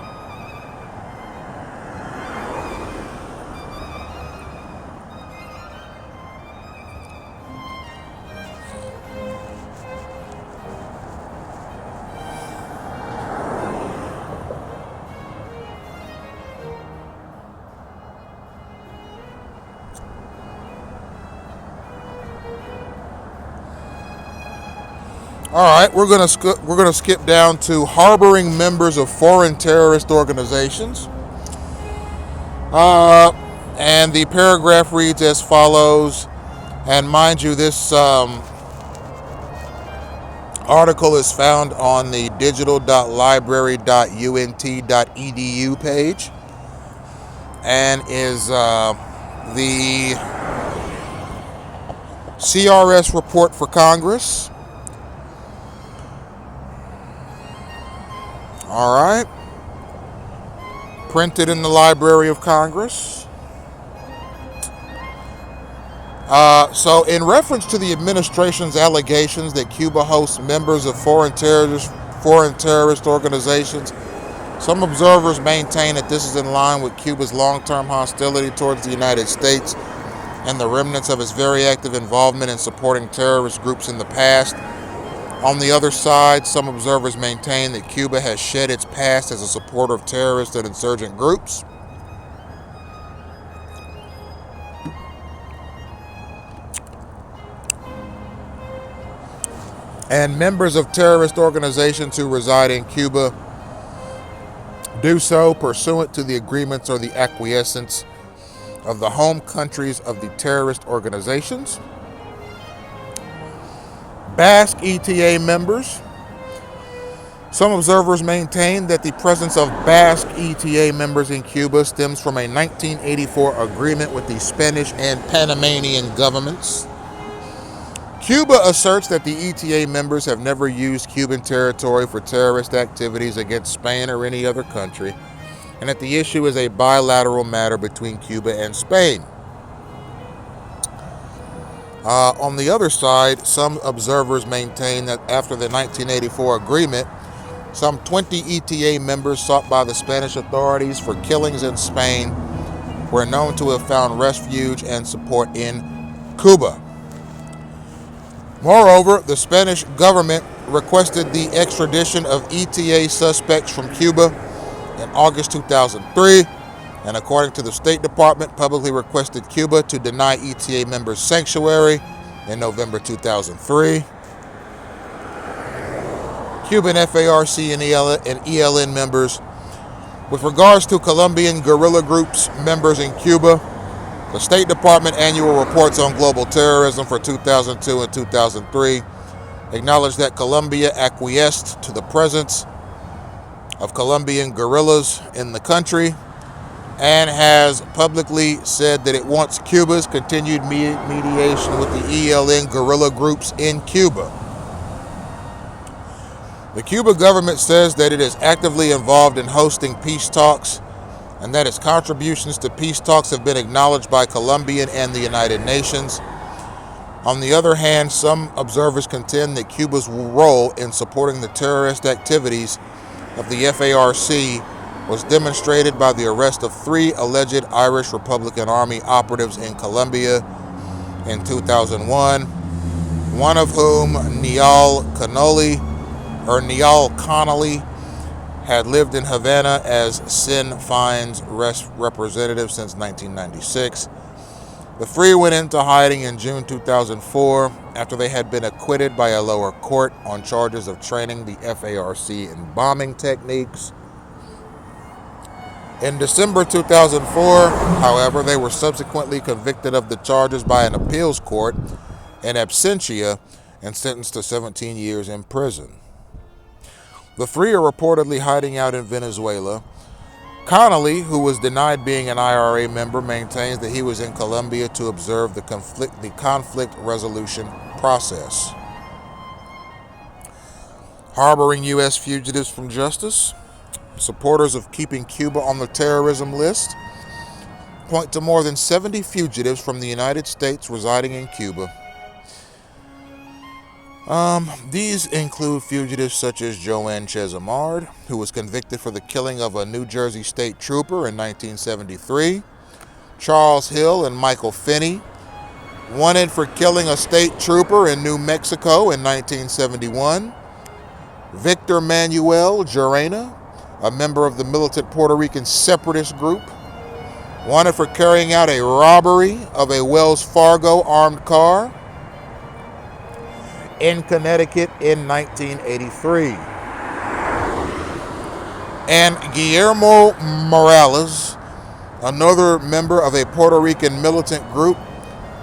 All right, we're gonna skip down to harboring members of foreign terrorist organizations, and the paragraph reads as follows. And mind you, this article is found on the digital.library.unt.edu page, and is the CRS report for Congress. All right. Printed in the Library of Congress. So in reference to the administration's allegations that Cuba hosts members of foreign terrorist organizations, some observers maintain that this is in line with Cuba's long-term hostility towards the United States and the remnants of its very active involvement in supporting terrorist groups in the past. On the other side, some observers maintain that Cuba has shed its past as a supporter of terrorist and insurgent groups. And members of terrorist organizations who reside in Cuba do so pursuant to the agreements or the acquiescence of the home countries of the terrorist organizations. Basque ETA members. Some observers maintain that the presence of Basque ETA members in Cuba stems from a 1984 agreement with the Spanish and Panamanian governments. Cuba asserts that the ETA members have never used Cuban territory for terrorist activities against Spain or any other country, and that the issue is a bilateral matter between Cuba and Spain. On the other side, some observers maintain that after the 1984 agreement, Some 20 ETA members sought by the Spanish authorities for killings in Spain were known to have found refuge and support in Cuba. Moreover, the Spanish government requested the extradition of ETA suspects from Cuba in August 2003, and according to the State Department, publicly requested Cuba to deny ETA members sanctuary in November 2003. Cuban FARC and ELN members. With regards to Colombian guerrilla groups members in Cuba, the State Department annual reports on global terrorism for 2002 and 2003 acknowledged that Colombia acquiesced to the presence of Colombian guerrillas in the country and has publicly said that it wants Cuba's continued mediation with the ELN guerrilla groups in Cuba. The Cuba government says that it is actively involved in hosting peace talks and that its contributions to peace talks have been acknowledged by Colombia and the United Nations. On the other hand, some observers contend that Cuba's role in supporting the terrorist activities of the FARC was demonstrated by the arrest of 3 alleged Irish Republican Army operatives in Colombia in 2001, one of whom, Niall Connolly, had lived in Havana as Sinn Féin's representative since 1996. The 3 went into hiding in June 2004 after they had been acquitted by a lower court on charges of training the FARC in bombing techniques. In December 2004, however, they were subsequently convicted of the charges by an appeals court in absentia and sentenced to 17 years in prison. The 3 are reportedly hiding out in Venezuela. Connolly, who was denied being an IRA member, maintains that he was in Colombia to observe the conflict resolution process. Harboring U.S. fugitives from justice. Supporters of keeping Cuba on the terrorism list point to more than 70 fugitives from the United States residing in Cuba. These include fugitives such as Joanne Chesimard, who was convicted for the killing of a New Jersey state trooper in 1973, Charles Hill and Michael Finney, wanted for killing a state trooper in New Mexico in 1971, Victor Manuel Llerena, a member of the militant Puerto Rican separatist group, wanted for carrying out a robbery of a Wells Fargo armed car in Connecticut in 1983. And Guillermo Morales, another member of a Puerto Rican militant group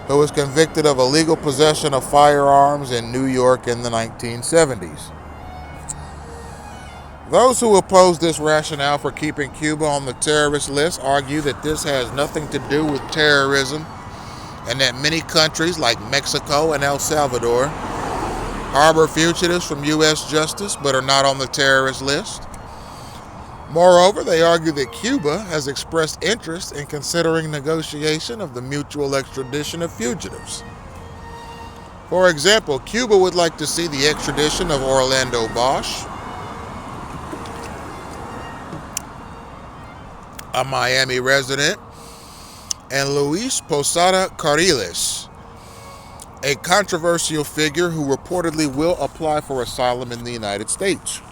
who was convicted of illegal possession of firearms in New York in the 1970s. Those who oppose this rationale for keeping Cuba on the terrorist list argue that this has nothing to do with terrorism and that many countries like Mexico and El Salvador harbor fugitives from U.S. justice but are not on the terrorist list. Moreover, they argue that Cuba has expressed interest in considering negotiation of the mutual extradition of fugitives. For example, Cuba would like to see the extradition of Orlando Bosch, a Miami resident, and Luis Posada Carriles, a controversial figure who reportedly will apply for asylum in the United States.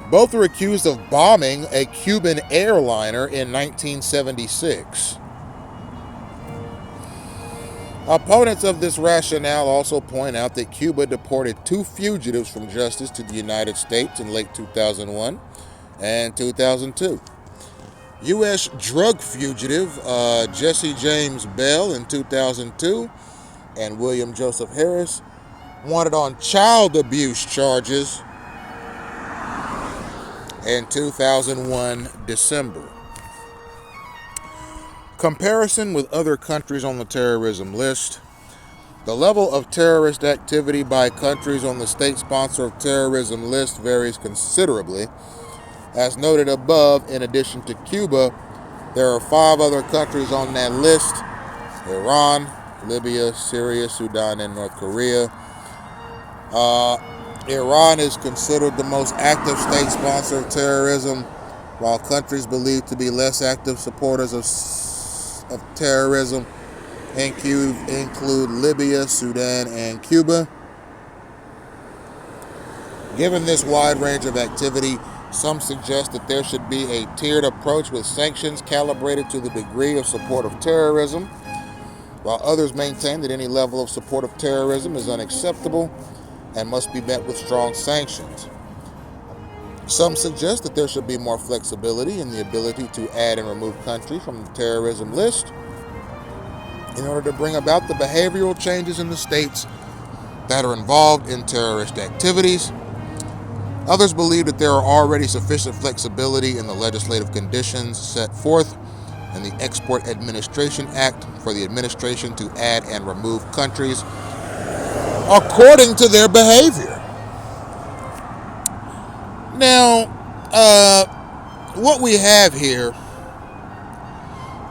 Both are accused of bombing a Cuban airliner in 1976. Opponents of this rationale also point out that Cuba deported 2 fugitives from justice to the United States in late 2001 and 2002. U.S. drug fugitive Jesse James Bell in 2002 and William Joseph Harris wanted on child abuse charges in 2001 December. Comparison with other countries on the terrorism list. The level of terrorist activity by countries on the state sponsor of terrorism list varies considerably. As noted above, in addition to Cuba, there are 5 other countries on that list: Iran, Libya, Syria, Sudan, and North Korea. Iran is considered the most active state sponsor of terrorism, while countries believed to be less active supporters of terrorism include Libya, Sudan, and Cuba. Given this wide range of activity, some suggest that there should be a tiered approach with sanctions calibrated to the degree of support of terrorism, while others maintain that any level of support of terrorism is unacceptable and must be met with strong sanctions. Some suggest that there should be more flexibility in the ability to add and remove countries from the terrorism list in order to bring about the behavioral changes in the states that are involved in terrorist activities. Others believe that there are already sufficient flexibility in the legislative conditions set forth in the Export Administration Act for the administration to add and remove countries according to their behavior. Now, what we have here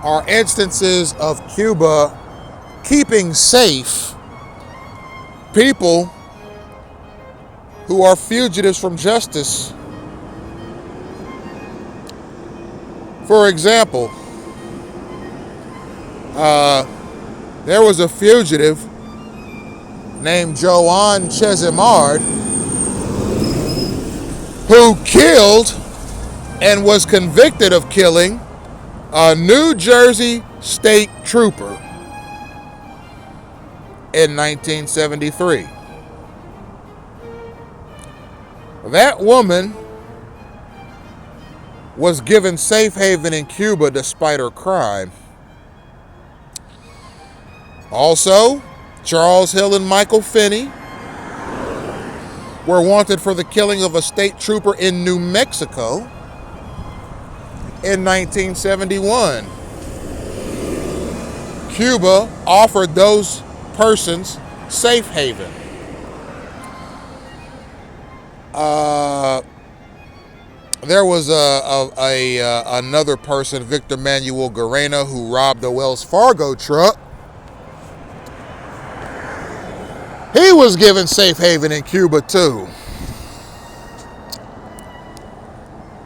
are instances of Cuba keeping safe people who are fugitives from justice. For example, there was a fugitive named Joan Chesimard who killed and was convicted of killing a New Jersey state trooper in 1973. That woman was given safe haven in Cuba despite her crime. Also, Charles Hill and Michael Finney were wanted for the killing of a state trooper in New Mexico in 1971. Cuba offered those persons safe haven. There was another person, Victor Manuel Garena, who robbed a Wells Fargo truck. He was given safe haven in Cuba too.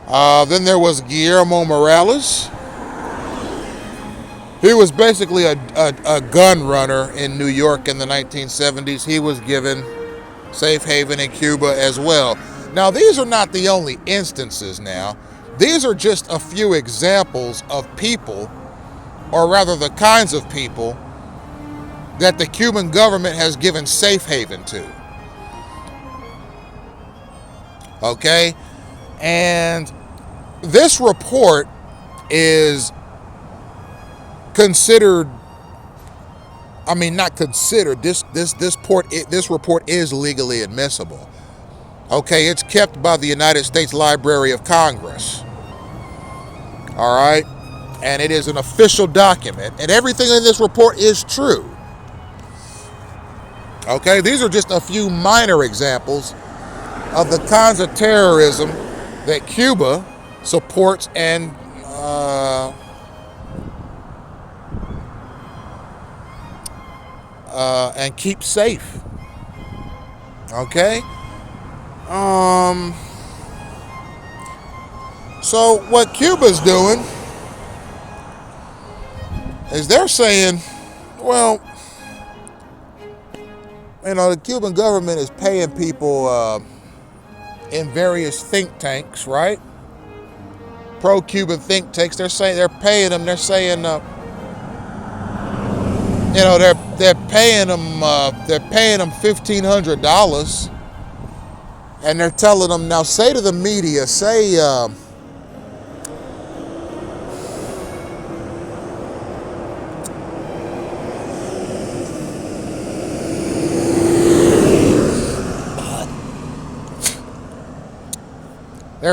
Then there was Guillermo Morales. He was basically a gun runner in New York in the 1970s. He was given safe haven in Cuba as well. Now, these are not the only instances now. These are just a few examples of people, or rather the kinds of people, that the Cuban government has given safe haven to. Okay? And this report is considered, not considered, this report is legally admissible. Okay, it's kept by the United States Library of Congress. All right? And it is an official document, and everything in this report is true. Okay, these are just a few minor examples of the kinds of terrorism that Cuba supports and keeps safe. Okay? So what Cuba's doing is they're saying, well, the Cuban government is paying people in various think tanks, right? Pro-Cuban think tanks. They're saying they're paying them. They're saying, they're paying them. They're paying them $1,500, and they're telling them now. Say to the media, say.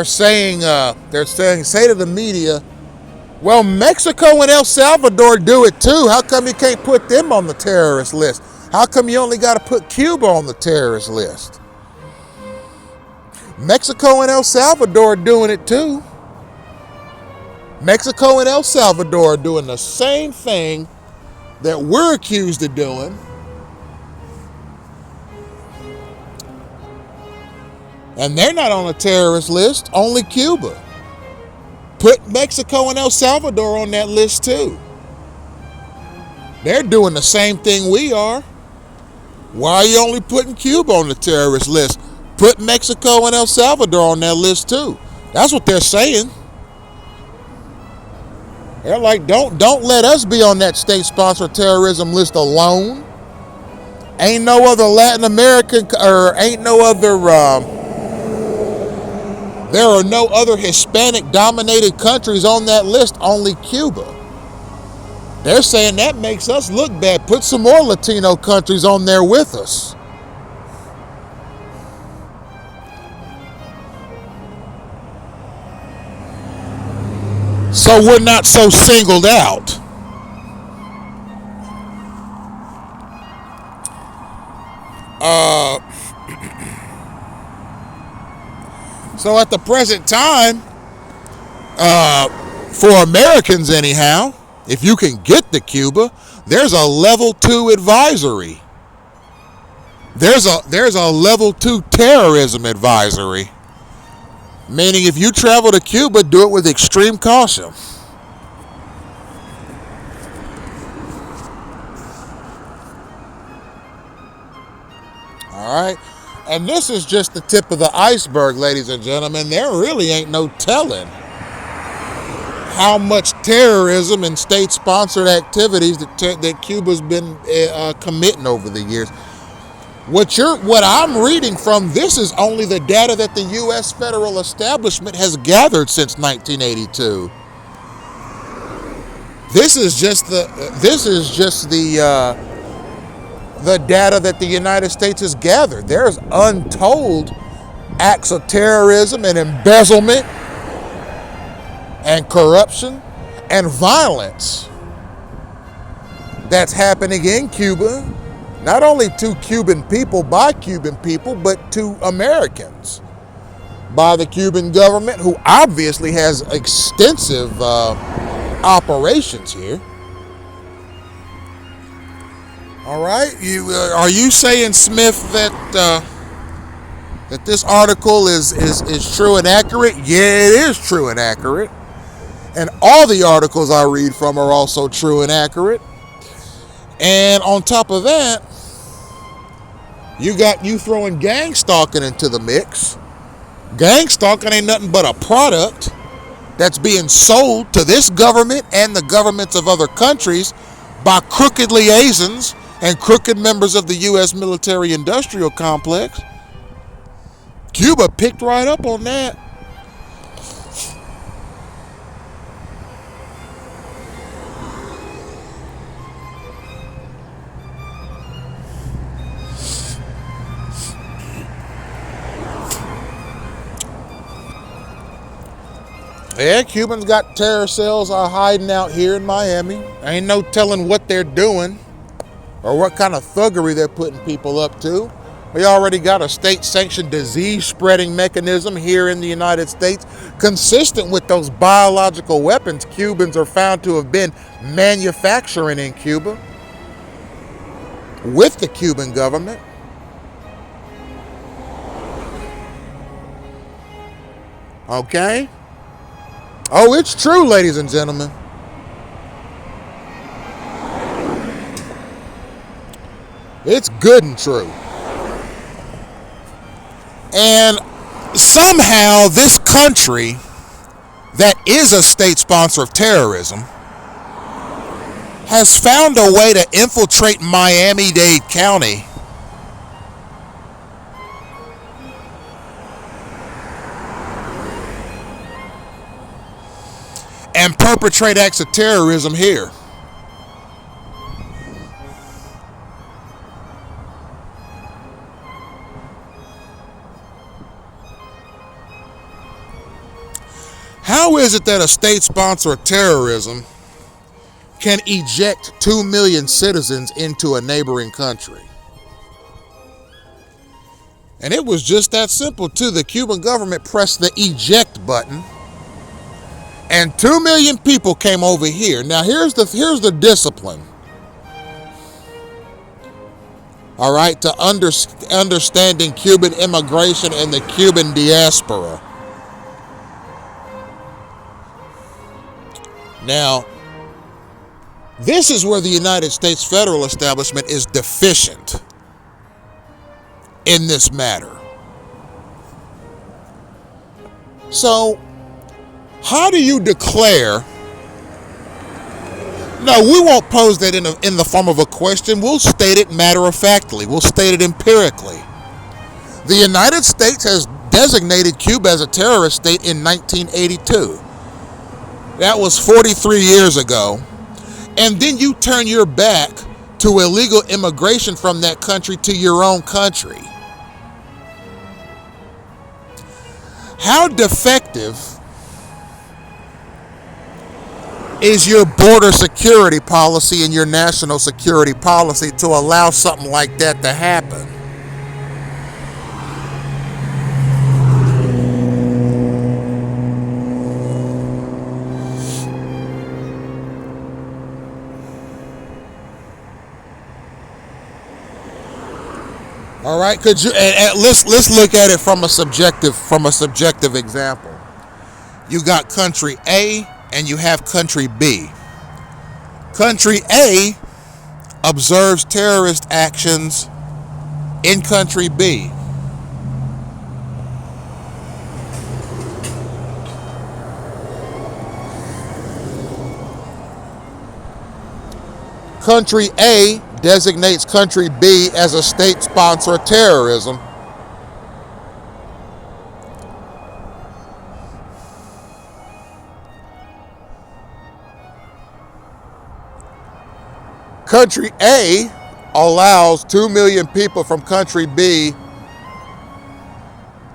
Say to the media, well, Mexico and El Salvador do it too. How come you can't put them on the terrorist list? How come you only got to put Cuba on the terrorist list? Mexico and El Salvador are doing it too. Mexico and El Salvador are doing the same thing that we're accused of doing. And they're not on a terrorist list, only Cuba. Put Mexico and El Salvador on that list too. They're doing the same thing we are. Why are you only putting Cuba on the terrorist list? Put Mexico and El Salvador on that list too. That's what they're saying. They're like, don't let us be on that state-sponsored terrorism list alone. Ain't no other Latin American, or ain't no other, there are no other Hispanic-dominated countries on that list, only Cuba. They're saying that makes us look bad. Put some more Latino countries on there with us. So we're not so singled out. So at the present time, for Americans anyhow, if you can get to Cuba, there's a level 2 advisory. There's a level 2 terrorism advisory. Meaning if you travel to Cuba, do it with extreme caution. All right. And this is just the tip of the iceberg, ladies and gentlemen. There really ain't no telling how much terrorism and state-sponsored activities that Cuba's been committing over the years. What I'm reading from this is only the data that the U.S. federal establishment has gathered since 1982. This is just the data that the United States has gathered. There's untold acts of terrorism and embezzlement and corruption and violence that's happening in Cuba, not only to Cuban people by Cuban people, but to Americans by the Cuban government, who obviously has extensive operations here. All right, are you saying, Smith, that this article is true and accurate? Yeah, it is true and accurate. And all the articles I read from are also true and accurate. And on top of that, you throwing gangstalking into the mix. Gangstalking ain't nothing but a product that's being sold to this government and the governments of other countries by crooked liaisons and crooked members of the U.S. military-industrial complex. Cuba picked right up on that. Yeah, Cubans got terror cells hiding out here in Miami. Ain't no telling what they're doing or what kind of thuggery they're putting people up to. We already got a state-sanctioned disease-spreading mechanism here in the United States. Consistent with those biological weapons Cubans are found to have been manufacturing in Cuba with the Cuban government. Okay? Oh, it's true, ladies and gentlemen. It's good and true. And somehow this country that is a state sponsor of terrorism has found a way to infiltrate Miami-Dade County and perpetrate acts of terrorism here. How is it that a state sponsor of terrorism can eject 2 million citizens into a neighboring country? And it was just that simple too. The Cuban government pressed the eject button and 2 million people came over here. Now here's the discipline. all right, to understanding Cuban immigration and the Cuban diaspora. Now, this is where the United States federal establishment is deficient in this matter. So, how do you declare? No, we won't pose that in the form of a question. We'll state it matter-of-factly. We'll state it empirically. The United States has designated Cuba as a terrorist state in 1982. That was 43 years ago. And then you turn your back to illegal immigration from that country to your own country. How defective is your border security policy and your national security policy to allow something like that to happen? All right, could you? And let's look at it from a subjective example. You got country A and you have country B. Country A observes terrorist actions in country B. Country A designates country B as a state sponsor of terrorism. Country A allows 2 million people from country B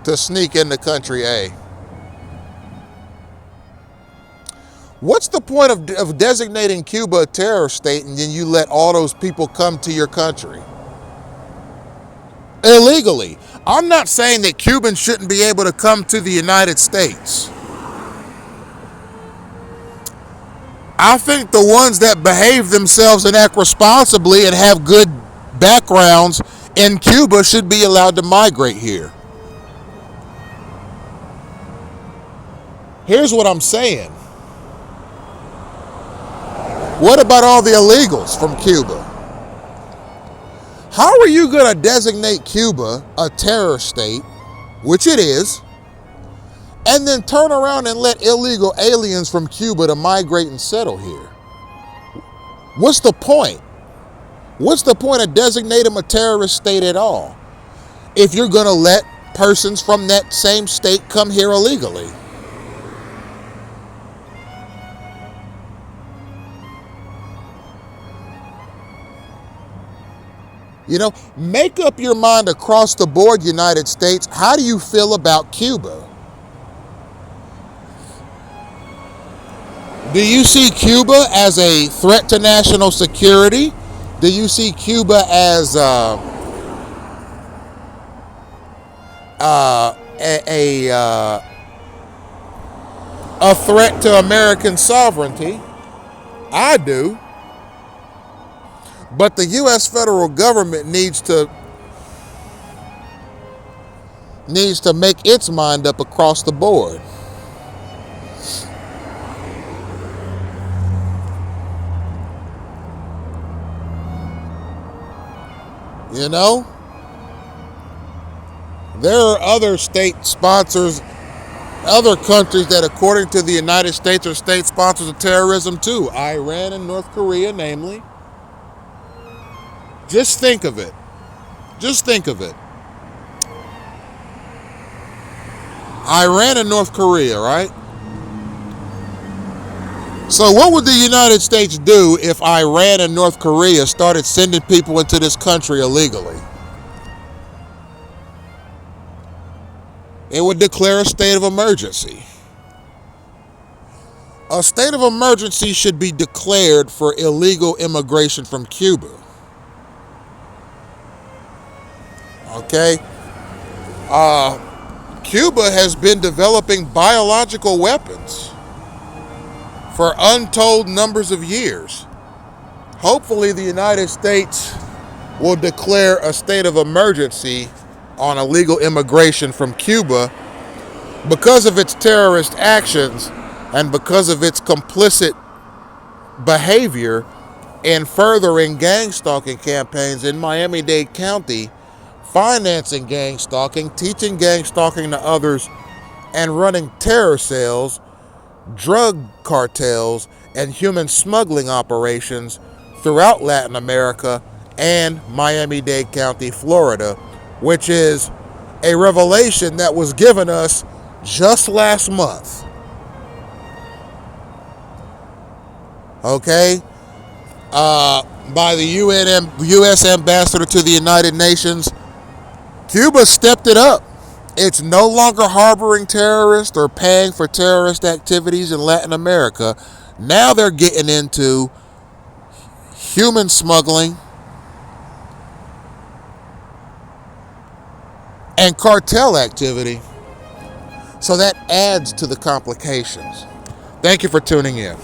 to sneak into country A. What's the point of designating Cuba a terror state and then you let all those people come to your country? Illegally. I'm not saying that Cubans shouldn't be able to come to the United States. I think the ones that behave themselves and act responsibly and have good backgrounds in Cuba should be allowed to migrate here. Here's what I'm saying. What about all the illegals from Cuba? How are you going to designate Cuba a terror state, which it is, and then turn around and let illegal aliens from Cuba to migrate and settle here? What's the point? What's the point of designating them a terrorist state at all if you're going to let persons from that same state come here illegally? You know, make up your mind across the board, United States. How do you feel about Cuba? Do you see Cuba as a threat to national security? Do you see Cuba as a threat to American sovereignty? I do. But the U.S. federal government needs to make its mind up across the board. You know, there are other state sponsors, other countries that, according to the United States, are state sponsors of terrorism too. Iran and North Korea, namely. Just think of it. Just think of it. Iran and North Korea, right? So what would the United States do if Iran and North Korea started sending people into this country illegally? It would declare a state of emergency. A state of emergency should be declared for illegal immigration from Cuba. Okay? Cuba has been developing biological weapons for untold numbers of years. Hopefully the United States will declare a state of emergency on illegal immigration from Cuba because of its terrorist actions and because of its complicit behavior in furthering gang stalking campaigns in Miami-Dade County, financing gang stalking, teaching gang stalking to others, and running terror cells, drug cartels, and human smuggling operations throughout Latin America and Miami-Dade County, Florida, which is a revelation that was given us just last month. Okay? By the U.S. ambassador to the United Nations, Cuba stepped it up. It's no longer harboring terrorists or paying for terrorist activities in Latin America. Now they're getting into human smuggling and cartel activity. So that adds to the complications. Thank you for tuning in.